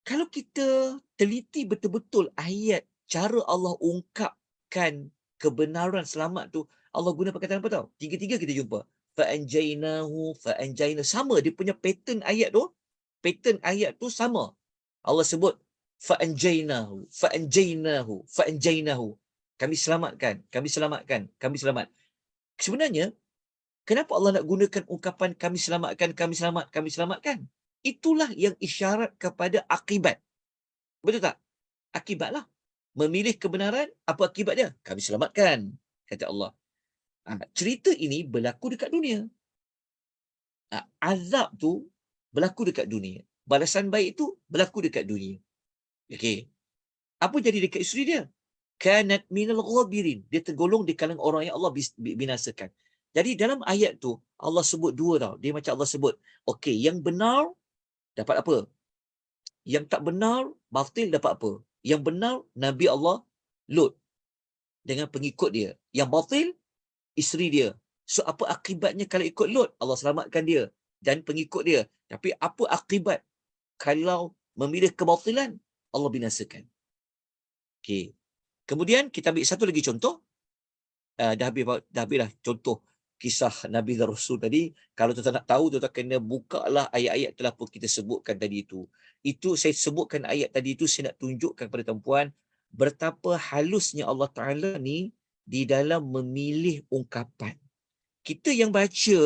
Kalau kita teliti betul-betul ayat cara Allah ungkapkan kebenaran selamat tu, Allah guna perkataan apa tahu? Tiga-tiga kita jumpa. Fa'anjaynahu, sama dia punya pattern ayat tu. Pattern ayat tu sama. Allah sebut fa'anjaynahu. Kami selamatkan. Sebenarnya, kenapa Allah nak gunakan ungkapan kami selamatkan? Itulah yang isyarat kepada akibat. Betul tak? Akibatlah. Memilih kebenaran, apa akibat dia? Kami selamatkan, kata Allah. Cerita ini berlaku dekat dunia. Azab tu berlaku dekat dunia. Balasan baik itu berlaku dekat dunia. Okey. Apa jadi dekat isteri dia? Kanat minal ghabirin. Dia tergolong di kalangan orang yang Allah binasakan. Jadi dalam ayat tu Allah sebut dua tau. Dia macam Allah sebut, okey, yang benar dapat apa? Yang tak benar, batil dapat apa? Yang benar, Nabi Allah Lut dengan pengikut dia. Yang batil, isteri dia. So apa akibatnya kalau ikut Lut? Allah selamatkan dia dan pengikut dia. Tapi apa akibat kalau memilih kebatilan? Allah binasakan. Okey. Kemudian kita ambil satu lagi contoh. Dah habis dah contoh kisah Nabi dan Rasul tadi. Kalau tuan-tuan nak tahu, tuan-tuan kena bukalah ayat-ayat telah pun kita sebutkan tadi itu. Itu saya sebutkan ayat tadi itu, saya nak tunjukkan kepada tuan-puan betapa halusnya Allah Ta'ala ni di dalam memilih ungkapan. Kita yang baca,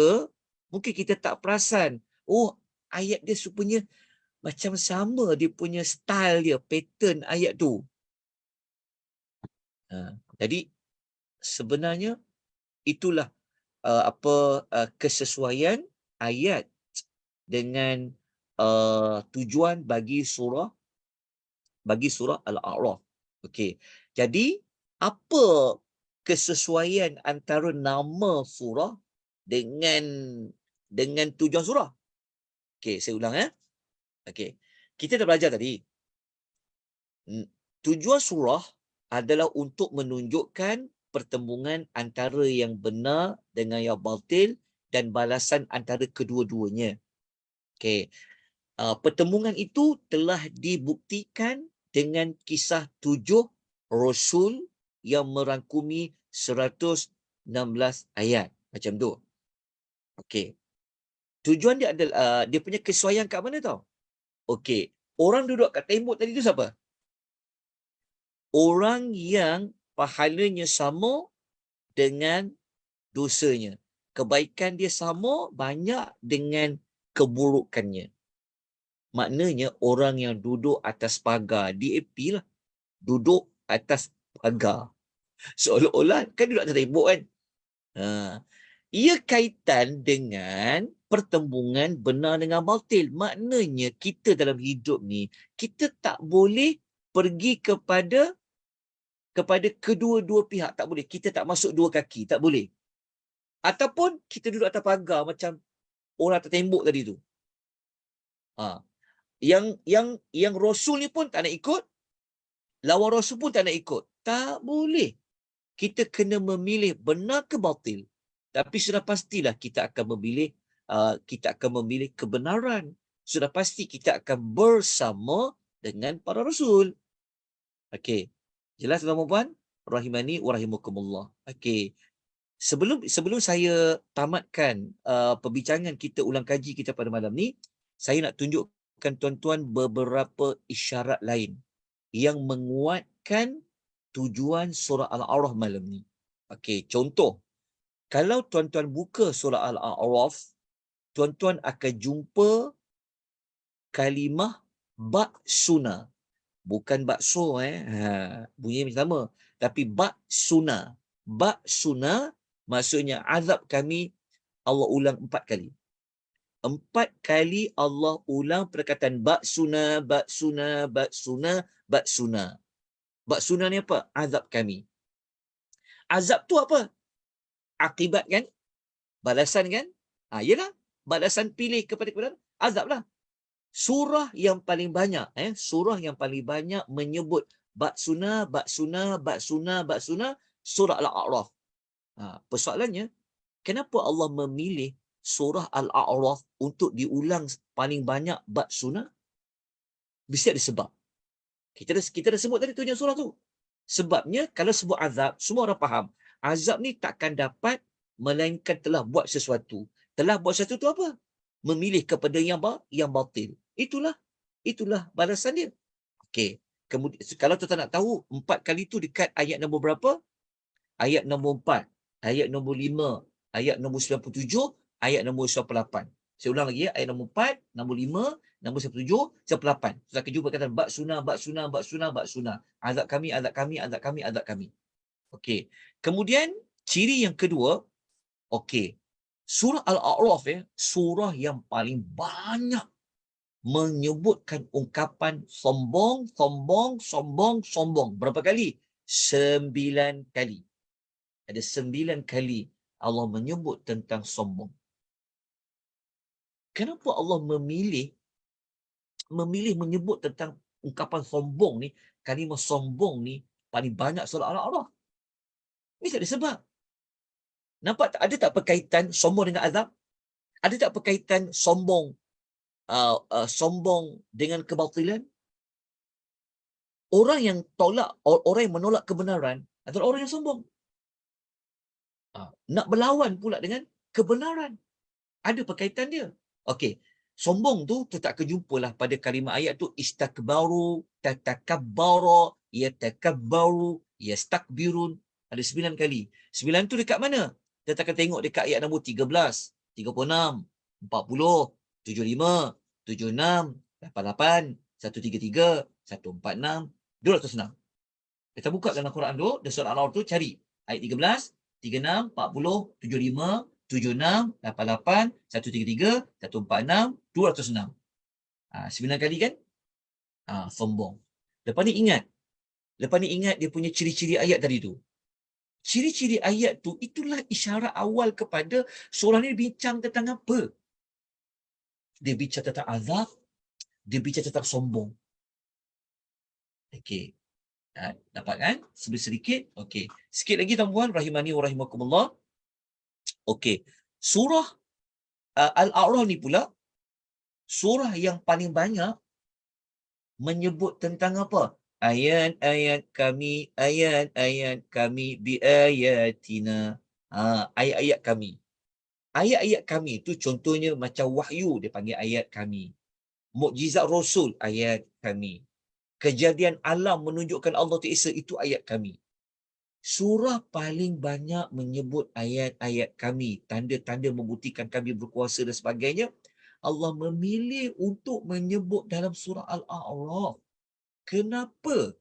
mungkin kita tak perasan. Oh, ayat dia rupanya macam sama dia punya style dia, pattern ayat tu. Jadi sebenarnya itulah kesesuaian ayat dengan tujuan bagi surah Al-A'raf. Okey. Jadi apa kesesuaian antara nama surah dengan tujuan surah? Okey, saya ulang ya. Okey. Kita dah belajar tadi. Tujuan surah adalah untuk menunjukkan pertembungan antara yang benar dengan yang batil dan balasan antara kedua-duanya. Okey. Pertembungan itu telah dibuktikan dengan kisah 7 Rasul yang merangkumi 116 ayat. Macam tu. Okey. Tujuan dia adalah, dia punya kesesuaian kat mana tau? Okey. Orang duduk kat tembok tadi tu siapa? orang yang pahalanya sama dengan dosanya. Kebaikan dia sama banyak dengan keburukannya. Maknanya orang yang duduk atas pagar, DAP lah. Duduk atas pagar. Seolah-olah kan duduk atas tembok kan. Ha. Ia kaitan dengan pertembungan benar dengan batil. Maknanya kita dalam hidup ni, kita tak boleh pergi kepada kedua-dua pihak. Tak boleh. Kita tak masuk dua kaki. Tak boleh. Ataupun kita duduk atas pagar macam orang atas tembok tadi tu. Ha. Yang Rasul ni pun tak nak ikut. Lawan Rasul pun tak nak ikut. Tak boleh. Kita kena memilih benar ke batil. Tapi sudah pastilah kita akan memilih kebenaran. Sudah pasti kita akan bersama dengan para rasul. Okey. Jelas tuan-tuan puan? Rahimani wa rahimakumullah. Okey. Sebelum saya tamatkan perbincangan kita, ulang kaji kita pada malam ni, saya nak tunjukkan tuan-tuan beberapa isyarat lain yang menguatkan tujuan surah Al-A'raf malam ni. Okey, contoh. Kalau tuan-tuan buka surah Al-A'raf, tuan-tuan akan jumpa kalimah baksuna. Bukan bakso, bunyi macam sama. Tapi baksuna. Baksuna maksudnya azab kami Allah ulang 4 kali. 4 kali Allah ulang perkataan baksuna, baksuna, baksuna, baksuna. Baksuna ni apa? Azab kami. Azab tu apa? Akibat kan? Balasan kan? Yalah. Balasan pilih kepada kebenaran. Azab lah. Surah yang paling banyak, surah yang paling banyak menyebut baksuna, baksuna, baksuna, baksuna, surah Al-A'raf. Persoalannya, kenapa Allah memilih surah Al-A'raf untuk diulang paling banyak baksuna? Mesti ada sebab. Kita dah sebut tadi tujuan surah tu. Sebabnya, kalau sebut azab, semua orang faham. Azab ni takkan dapat melainkan telah buat sesuatu. Telah buat sesuatu tu apa? Memilih kepada yang batil. Itulah balasan dia. Okey. Kemudian kalau tuan nak tahu 4 kali tu dekat ayat nombor berapa? Ayat nombor 4, ayat nombor 5, ayat nombor 97, ayat nombor 98. Saya ulang lagi ya, ayat nombor 4, nombor 5, nombor 97, 98. Saya akan jumpa kata baksuna, baksuna, baksuna, baksuna. Azab kami, azab kami, azab kami, azab kami. Okey. Kemudian ciri yang kedua, okey. Surah Al-A'raf surah yang paling banyak menyebutkan ungkapan sombong, sombong, sombong, sombong. Berapa kali? 9 kali. Ada 9 kali Allah menyebut tentang sombong. Kenapa Allah memilih menyebut tentang ungkapan sombong ni, kalimah sombong ni paling banyak surah Al-A'raf? Ini tak ada sebab. Nampak tak? Ada tak perkaitan sombong dengan azab? Ada tak perkaitan sombong dengan kebatilan? Orang yang menolak kebenaran adalah orang yang sombong. Nak berlawan pula dengan kebenaran. Ada perkaitan dia. Okey. Sombong tu tak kejumpalah pada kalimah ayat tu istakbaru, tatakabbara, yatakabbaru, yastakbirun. Ada 9 kali. 9 tu dekat mana? Kita akan tengok dekat ayat nombor 13, 36, 40, 75, 76, 88, 133, 146, 206. Kita buka dalam Quran tu, di surah Al-A'raf tu, cari ayat 13, 36, 40, 75, 76, 88, 133, 146, 206. 9 kali kan? Sombong. Lepas ni ingat dia punya ciri-ciri ayat tadi tu. Ciri-ciri ayat tu, itulah isyarat awal kepada surah ni bincang tentang apa? Dia bincang tentang azab, dia bincang tentang sombong. Okey. Dapat kan? Sedikit. Okey. Sikit lagi tuan-tuan, rahimani wa rahimakumullah. Okey. Surah Al-A'raf ni pula, surah yang paling banyak menyebut tentang apa? Ayat-ayat kami biayatina. Ayat-ayat kami. Ayat-ayat kami tu contohnya macam wahyu, dia panggil ayat kami. Mukjizat Rasul, ayat kami. kejadian alam menunjukkan Allah tu Esa, itu ayat kami. Surah paling banyak menyebut ayat-ayat kami, tanda-tanda membuktikan kami berkuasa dan sebagainya, Allah memilih untuk menyebut dalam surah Al-A'raf. Kenapa?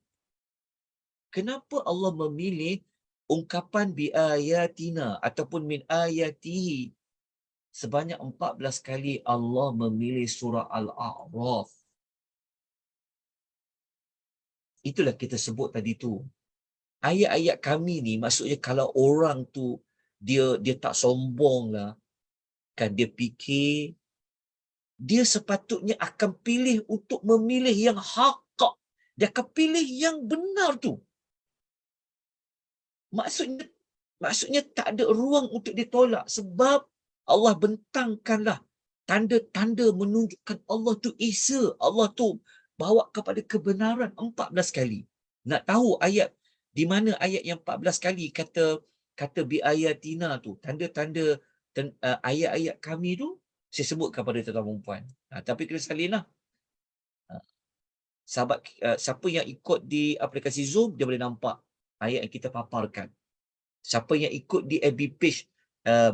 Kenapa Allah memilih ungkapan biayatina ataupun min ayatihi? Sebanyak 14 kali Allah memilih surah Al-A'raf. Itulah kita sebut tadi tu. Ayat-ayat kami ni maksudnya kalau orang tu dia tak sombong lah, kan, dia fikir, dia sepatutnya akan pilih untuk memilih yang hak. Dia akan pilih yang benar tu. Maksudnya tak ada ruang untuk ditolak sebab Allah bentangkanlah tanda-tanda menunjukkan Allah tu Esa, Allah tu bawa kepada kebenaran 14 kali. Nak tahu ayat di mana ayat yang 14 kali kata bi ayatina tu, tanda-tanda ayat-ayat kami tu, saya sebut kepada tuan-tuan dan puan. Tapi kena salin lah. Sahabat, siapa yang ikut di aplikasi Zoom, dia boleh nampak ayat yang kita paparkan. Siapa yang ikut di FB page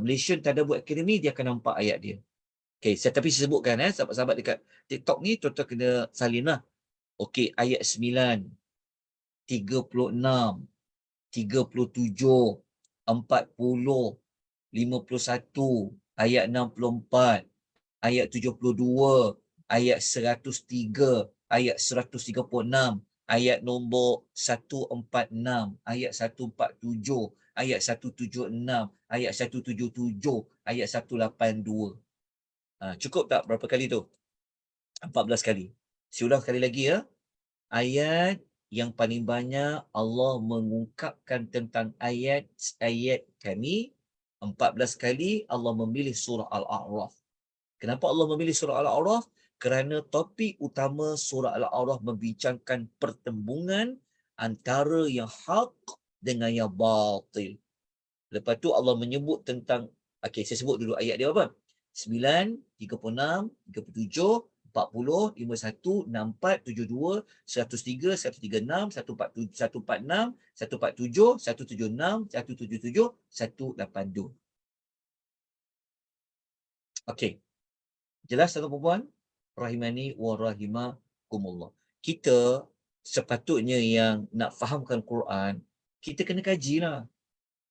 Malaysian Tadabbur Academy, dia akan nampak ayat dia. Okay, tapi saya sebutkan, sahabat-sahabat dekat TikTok ni, tuan-tuan kena salin lah. Okay, ayat 9, 36, 37, 40, 51, ayat 64, ayat 72, ayat 103, ayat 136, ayat nombor 146, ayat 147, ayat 176, ayat 177, ayat 182. Cukup tak berapa kali tu? 14 kali. Saya ulang sekali lagi ya. Ayat yang paling banyak Allah mengungkapkan tentang ayat-ayat kami, 14 kali Allah memilih surah Al-A'raf. Kenapa Allah memilih surah Al-A'raf? Kerana topik utama surah Al-A'raf membincangkan pertembungan antara yang hak dengan yang batil. Lepas tu Allah menyebut tentang, okey, saya sebut dulu ayat dia apa? 9, 36, 37, 40, 51, 64, 72, 103, 136, 147, 146, 147, 176, 177, 182. Okey. Jelas tuan-tuan puan? Rahimani wa rahimakumullah. Kita sepatutnya yang nak fahamkan Quran, kita kena kajilah.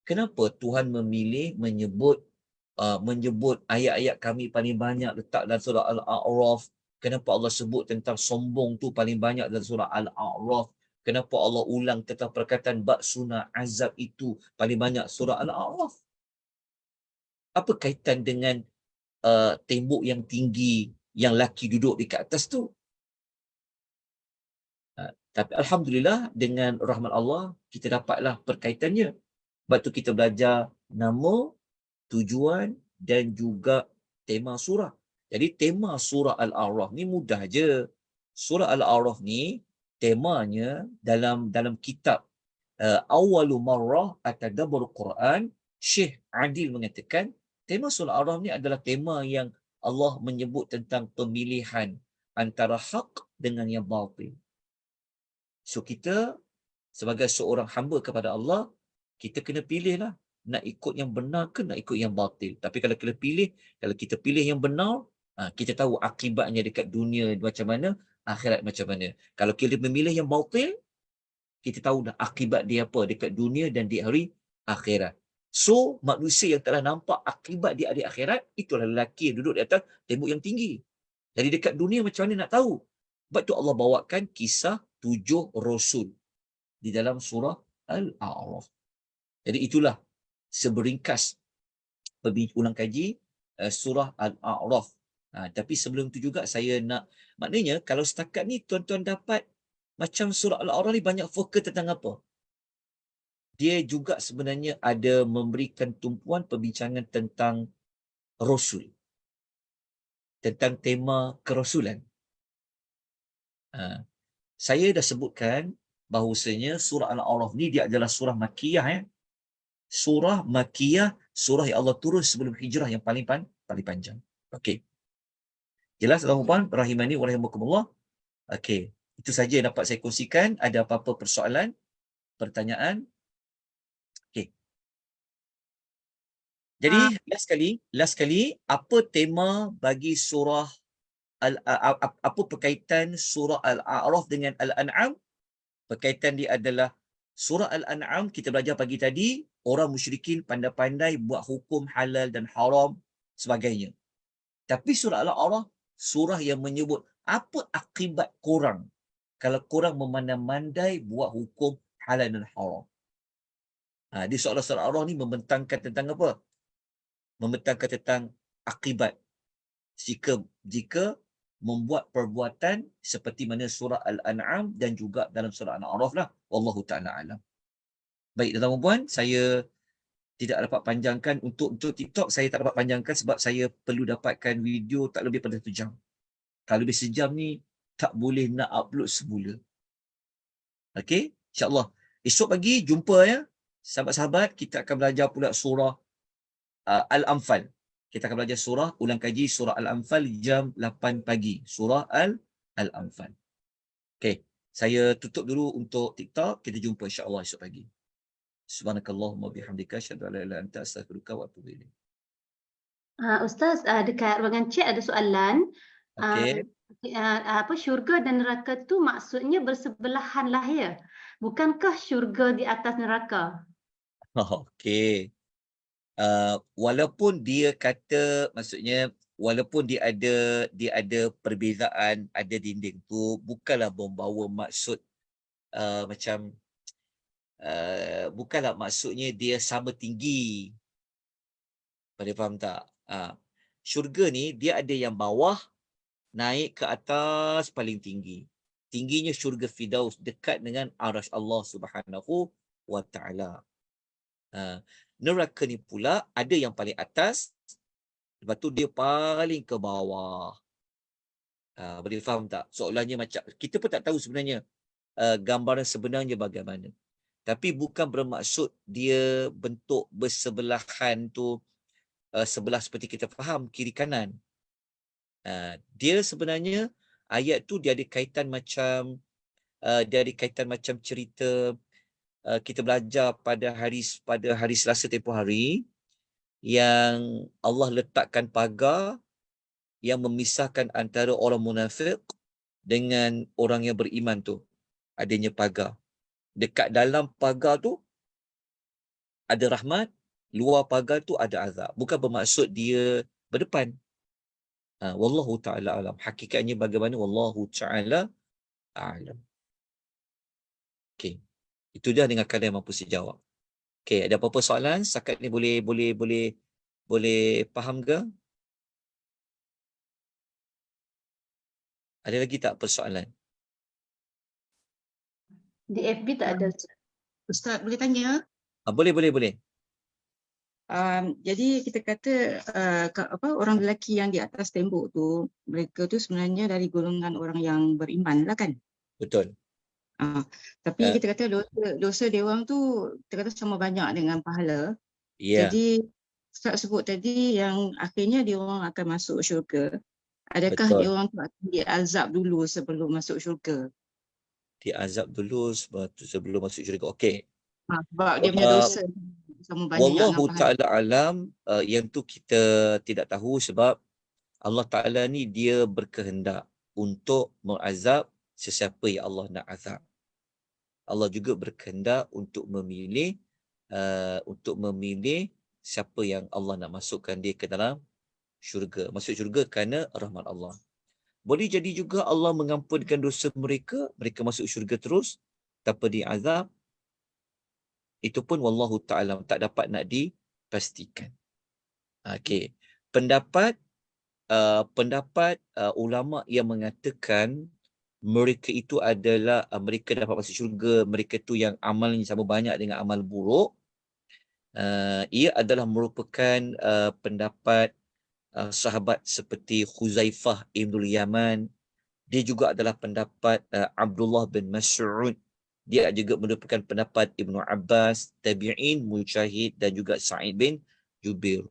Kenapa Tuhan memilih menyebut ayat-ayat kami paling banyak letak dalam surah Al-A'raf? Kenapa Allah sebut tentang sombong tu paling banyak dalam surah Al-A'raf? Kenapa Allah ulang tentang perkataan baksuna azab itu paling banyak surah Al-A'raf? Apa kaitan dengan tembok yang tinggi yang laki duduk di atas tu? Tapi Alhamdulillah dengan rahmat Allah kita dapatlah perkaitannya. Sebab tu kita belajar nama, tujuan dan juga tema surah. Jadi tema surah Al-A'raf ni mudah je. Surah Al-A'raf ni temanya dalam kitab Awalu Marrah At-Tadabbur Quran, Syekh Adil mengatakan tema surah Al-A'raf ni adalah tema yang Allah menyebut tentang pemilihan antara hak dengan yang batil. So kita sebagai seorang hamba kepada Allah, kita kena pilihlah nak ikut yang benar ke nak ikut yang batil. Tapi kalau kita pilih yang benar, kita tahu akibatnya dekat dunia macam mana, akhirat macam mana. Kalau kita memilih yang batil, kita tahu dah akibat dia apa dekat dunia dan di hari akhirat. So, manusia yang telah nampak akibat di hari akhirat, itulah lelaki yang duduk di atas tembok yang tinggi. Jadi dekat dunia macam mana nak tahu? Sebab tu Allah bawakan kisah 7 Rasul di dalam surah Al-A'raf. Jadi itulah seberingkas ulang kaji surah Al-A'raf. Tapi sebelum tu juga saya nak, maknanya kalau setakat ni tuan-tuan dapat macam surah Al-A'raf ni banyak fokus tentang apa? Dia juga sebenarnya ada memberikan tumpuan perbincangan tentang Rasul. Tentang tema kerasulan. Saya dah sebutkan bahawasanya surah Al-A'raf ni dia adalah surah Makkiyah. Surah Makkiyah, surah yang Allah turun sebelum hijrah yang paling panjang. Okey. Jelas tuan-tuan, rahimani wa rahimakumullah. Okey. Itu saja yang dapat saya kongsikan. Ada apa-apa persoalan, pertanyaan? Okey. Jadi last kali, apa tema bagi surah apa berkaitan surah Al-A'raf dengan Al-An'am? Berkaitan dia adalah surah Al-An'am kita belajar pagi tadi, orang musyrikin pandai-pandai buat hukum halal dan haram sebagainya. Tapi surah Al-A'raf surah yang menyebut apa akibat korang kalau korang memandai-mandai buat hukum halal dan haram. Di surah Al-A'raf ni membentangkan tentang apa? Membentangkan tentang akibat jika membuat perbuatan seperti mana surah Al-An'am dan juga dalam surah Al-A'raf lah. Wallahu ta'ala alam. Baik, tuan-tuan dan puan, saya tidak dapat panjangkan untuk TikTok, saya tak dapat panjangkan sebab saya perlu dapatkan video tak lebih pada 1 jam. Kalau lebih sejam ni, tak boleh nak upload semula. Okey, insyaAllah. Esok pagi jumpa ya. Sahabat-sahabat, kita akan belajar pula surah Al-Anfal. Kita akan belajar surah, ulang kaji surah Al-Anfal jam 8 pagi. Surah Al-Anfal. Okey, saya tutup dulu untuk TikTok. Kita jumpa insyaAllah esok pagi. Subhanakallahumma bihamdika asyhadu an la ilaha illa anta astaghfiruka wa atubu ilaik. Ustaz, dekat ruangan chat ada soalan. Okey. Apa syurga dan neraka tu maksudnya bersebelahan lah ya? Bukankah syurga di atas neraka? Okey. Walaupun dia kata, maksudnya walaupun dia ada perbezaan, ada dinding tu, bukanlah membawa maksud macam bukanlah maksudnya dia sama tinggi. Pada faham tak? Syurga ni dia ada yang bawah, naik ke atas paling tinggi. Tingginya syurga Firdaus dekat dengan arasy Allah Subhanahu wa taala. Neraka ni pula ada yang paling atas, lepas tu dia paling ke bawah. Boleh faham tak? Soalannya macam kita pun tak tahu sebenarnya gambaran sebenarnya bagaimana. Tapi bukan bermaksud dia bentuk bersebelahan tu sebelah seperti kita faham kiri kanan. Dia sebenarnya ayat tu dia ada kaitan macam cerita kita belajar pada hari Selasa tempoh hari yang Allah letakkan pagar yang memisahkan antara orang munafik dengan orang yang beriman tu. Adanya pagar. Dekat dalam pagar tu ada rahmat, luar pagar tu ada azab. Bukan bermaksud dia berdepan. Wallahu ta'ala alam. Hakikatnya bagaimana? Wallahu ta'ala alam. Okey. Itu dia dengan kadar mampu saya jawab. Okey, ada apa-apa soalan? Setakat ni boleh faham ke? Ada lagi tak persoalan? Di FB tak ada. Ustaz boleh tanya? Boleh. Jadi kita kata orang lelaki yang di atas tembok tu, mereka tu sebenarnya dari golongan orang yang beriman lah kan? Betul. Tapi kita kata dosa dia orang tu kita kata sama banyak dengan pahala. Ya. Jadi Ustaz sebut tadi yang akhirnya dia orang akan masuk syurga. Adakah Betul. dia orang tu akan diazab dulu sebelum masuk syurga? Diazab dulu sebelum masuk syurga. Okey. Sebab dia punya dosa sama banyak dengan Wallahu pahala. ta'ala alam, yang tu kita tidak tahu sebab Allah Ta'ala ni dia berkehendak untuk mengazab sesiapa yang Allah nak azab. Allah juga berkehendak untuk memilih siapa yang Allah nak masukkan dia ke dalam syurga. Masuk syurga kerana rahmat Allah. Boleh jadi juga Allah mengampunkan dosa mereka masuk syurga terus tanpa diazab. Itu pun wallahu ta'ala tak dapat nak dipastikan. Okey. Pendapat ulama yang mengatakan mereka itu adalah mereka dapat masuk syurga, mereka tu yang amalnya sama banyak dengan amal buruk. Ia adalah merupakan pendapat sahabat seperti Khuzaifah Ibnul Yaman. Dia juga adalah pendapat Abdullah bin Mas'ud. Dia juga merupakan pendapat Ibnu Abbas, Tabi'in, Mujahid dan juga Sa'id bin Jubair.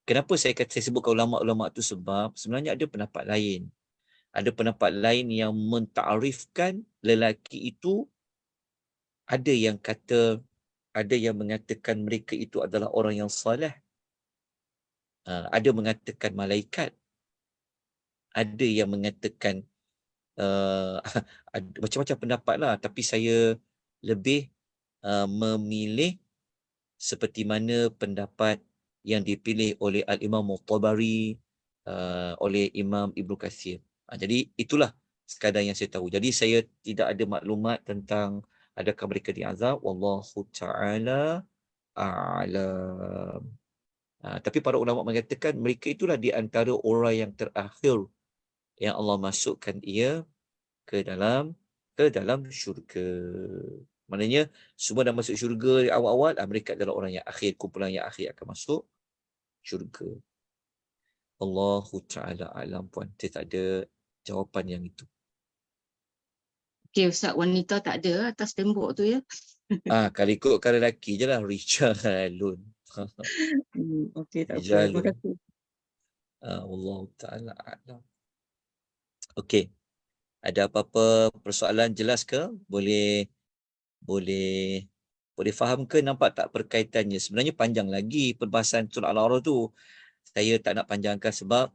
Kenapa saya sebutkan ulama-ulama tu sebab sebenarnya ada pendapat lain. Ada pendapat lain yang mentakrifkan lelaki itu, ada yang mengatakan mereka itu adalah orang yang soleh. Ada mengatakan malaikat. Ada yang mengatakan macam-macam pendapat lah. Tapi saya lebih memilih seperti mana pendapat yang dipilih oleh Al-Imam Tabari, oleh Imam Ibnu Katsir. Jadi itulah sekadar yang saya tahu. Jadi saya tidak ada maklumat tentang adakah mereka diazab. Wallahu ta'ala a'lam. Tapi para ulama mengatakan mereka itulah di antara orang yang terakhir yang Allah masukkan ia ke dalam syurga. Maknanya semua dah masuk syurga di awal-awal, mereka adalah orang yang akhir, kumpulan yang akhir akan masuk syurga. Allahu ta'ala alam, puan. Saya tak ada jawapan yang itu. Okey, Ustaz, wanita tak ada atas tembok tu ya. Kalau ikutkan lelaki je lah, rijalun. Okey, tak apa. Rijalun. Terima kasih. Allahu ta'ala alam. Okey. Ada apa-apa persoalan jelas ke? Boleh faham ke? Nampak tak perkaitannya? Sebenarnya panjang lagi perbahasan surah Al-A'raf tu. Saya tak nak panjangkan sebab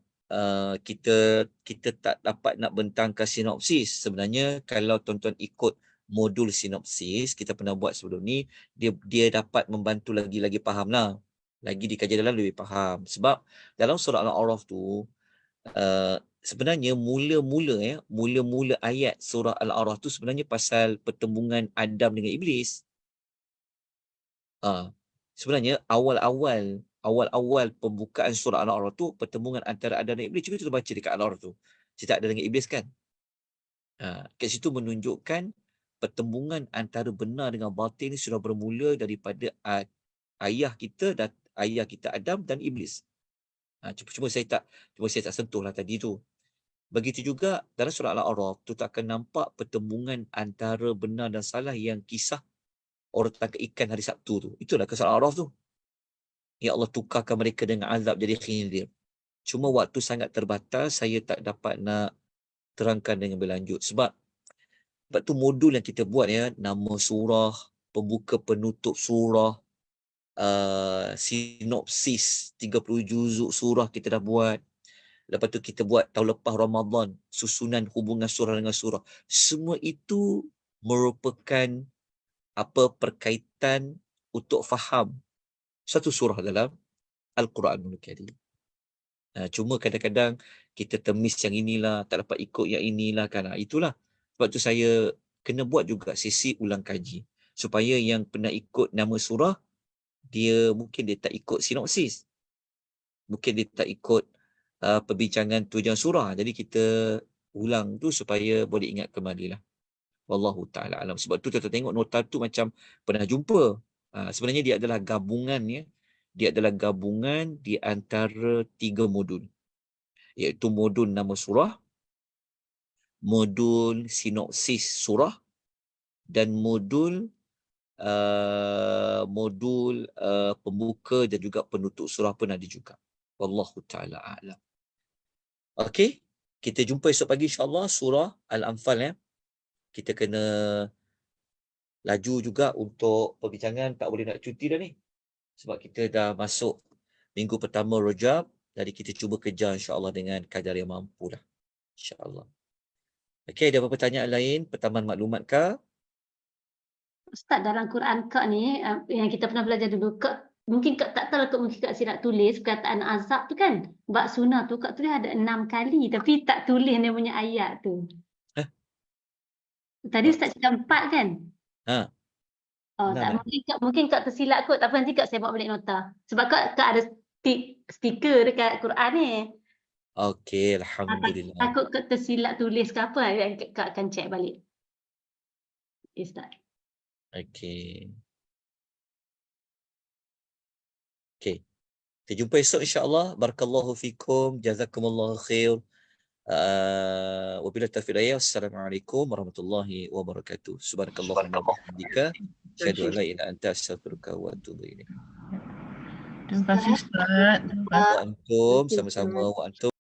kita tak dapat nak bentangkan sinopsis. Sebenarnya kalau tuan-tuan ikut modul sinopsis, kita pernah buat sebelum ni, dia dapat membantu lagi faham lah. Lagi dikaji dalam lebih faham. Sebab dalam surah Al-A'raf tu, sebenarnya mula-mula ayat surah Al-A'raf tu sebenarnya pasal pertembungan Adam dengan Iblis. Sebenarnya awal-awal pembukaan surah Al-A'raf tu pertembungan antara Adam dan Iblis. Cuba kita baca dekat Al-A'raf tu. Cerita Adam dengan Iblis kan. Kat situ menunjukkan pertembungan antara benar dengan batil ni sudah bermula daripada ayah kita Adam dan Iblis. Cuma saya tak sentuh lah tadi tu. Begitu juga dalam surah Al-A'raf tu tak akan nampak pertembungan antara benar dan salah yang kisah orang tangkap ikan hari Sabtu tu. Itulah kisah Al-A'raf tu. Ya Allah tukarkan mereka dengan azab jadi khinzir. Cuma waktu sangat terbatas, saya tak dapat nak terangkan dengan berlanjut. Sebab tu modul yang kita buat ya, nama surah, pembuka penutup surah, sinopsis 30 juzuk surah kita dah buat. Lepas tu kita buat tahun lepas Ramadan, susunan hubungan surah dengan surah. Semua itu merupakan perkaitan untuk faham satu surah dalam Al-Quranul Karim. Cuma kadang-kadang kita temis yang inilah, tak dapat ikut yang inilah kan. Itulah. Sebab tu saya kena buat juga sesi ulang kaji. Supaya yang pernah ikut nama surah, mungkin dia tak ikut sinopsis. Mungkin dia tak ikut perbincangan tujuan surah. Jadi kita ulang tu supaya boleh ingat kembali lah. Wallahu ta'ala alam. Sebab tu kita tengok nota tu macam pernah jumpa. Sebenarnya dia adalah gabungan ya. Dia adalah gabungan di antara 3 modul. Iaitu modul nama surah, modul sinopsis surah, dan modul pembuka dan juga penutup surah pun ada juga. Wallahu ta'ala a'lam. Okey, kita jumpa esok pagi insyaAllah surah Al-Anfal ya. Kita kena laju juga untuk perbincangan, tak boleh nak cuti dah ni. Sebab kita dah masuk minggu pertama Rajab, jadi kita cuba kejar insyaAllah dengan kadar yang mampu lah. InsyaAllah. Okey, ada apa pertanyaan lain? Pertambahan maklumat kah? Ustaz, dalam Quran Kak ni, yang kita pernah belajar dulu, Kak, mungkin Kak tak tahu, Kak, mungkin Kak silap tulis perkataan azab tu kan. Bab sunnah tu Kak tulis ada 6 kali, tapi tak tulis dia punya ayat tu. Tadi Ustaz cakap 4 kan? Tak, mungkin Kak tersilap kot. Tak apa, nanti Kak saya bawa balik nota. Sebab Kak ada stiker dekat Quran ni. Okey, alhamdulillah. Takut Kak tersilap tulis ke apa, yang Kak akan check balik. Ustaz. Okey. Kita jumpa esok insya-Allah. Barakallahu fikum, jazakumullahu khair. Wabillahi taufiq wal hidayah. Assalamualaikum warahmatullahi wabarakatuh. Subhanakallahumma wa bihamdika, asyhadu an la ilaha illa anta, astaghfiruka wa atubu ilaik. Terima kasih Ustaz. Wa antum sama-sama wa antum.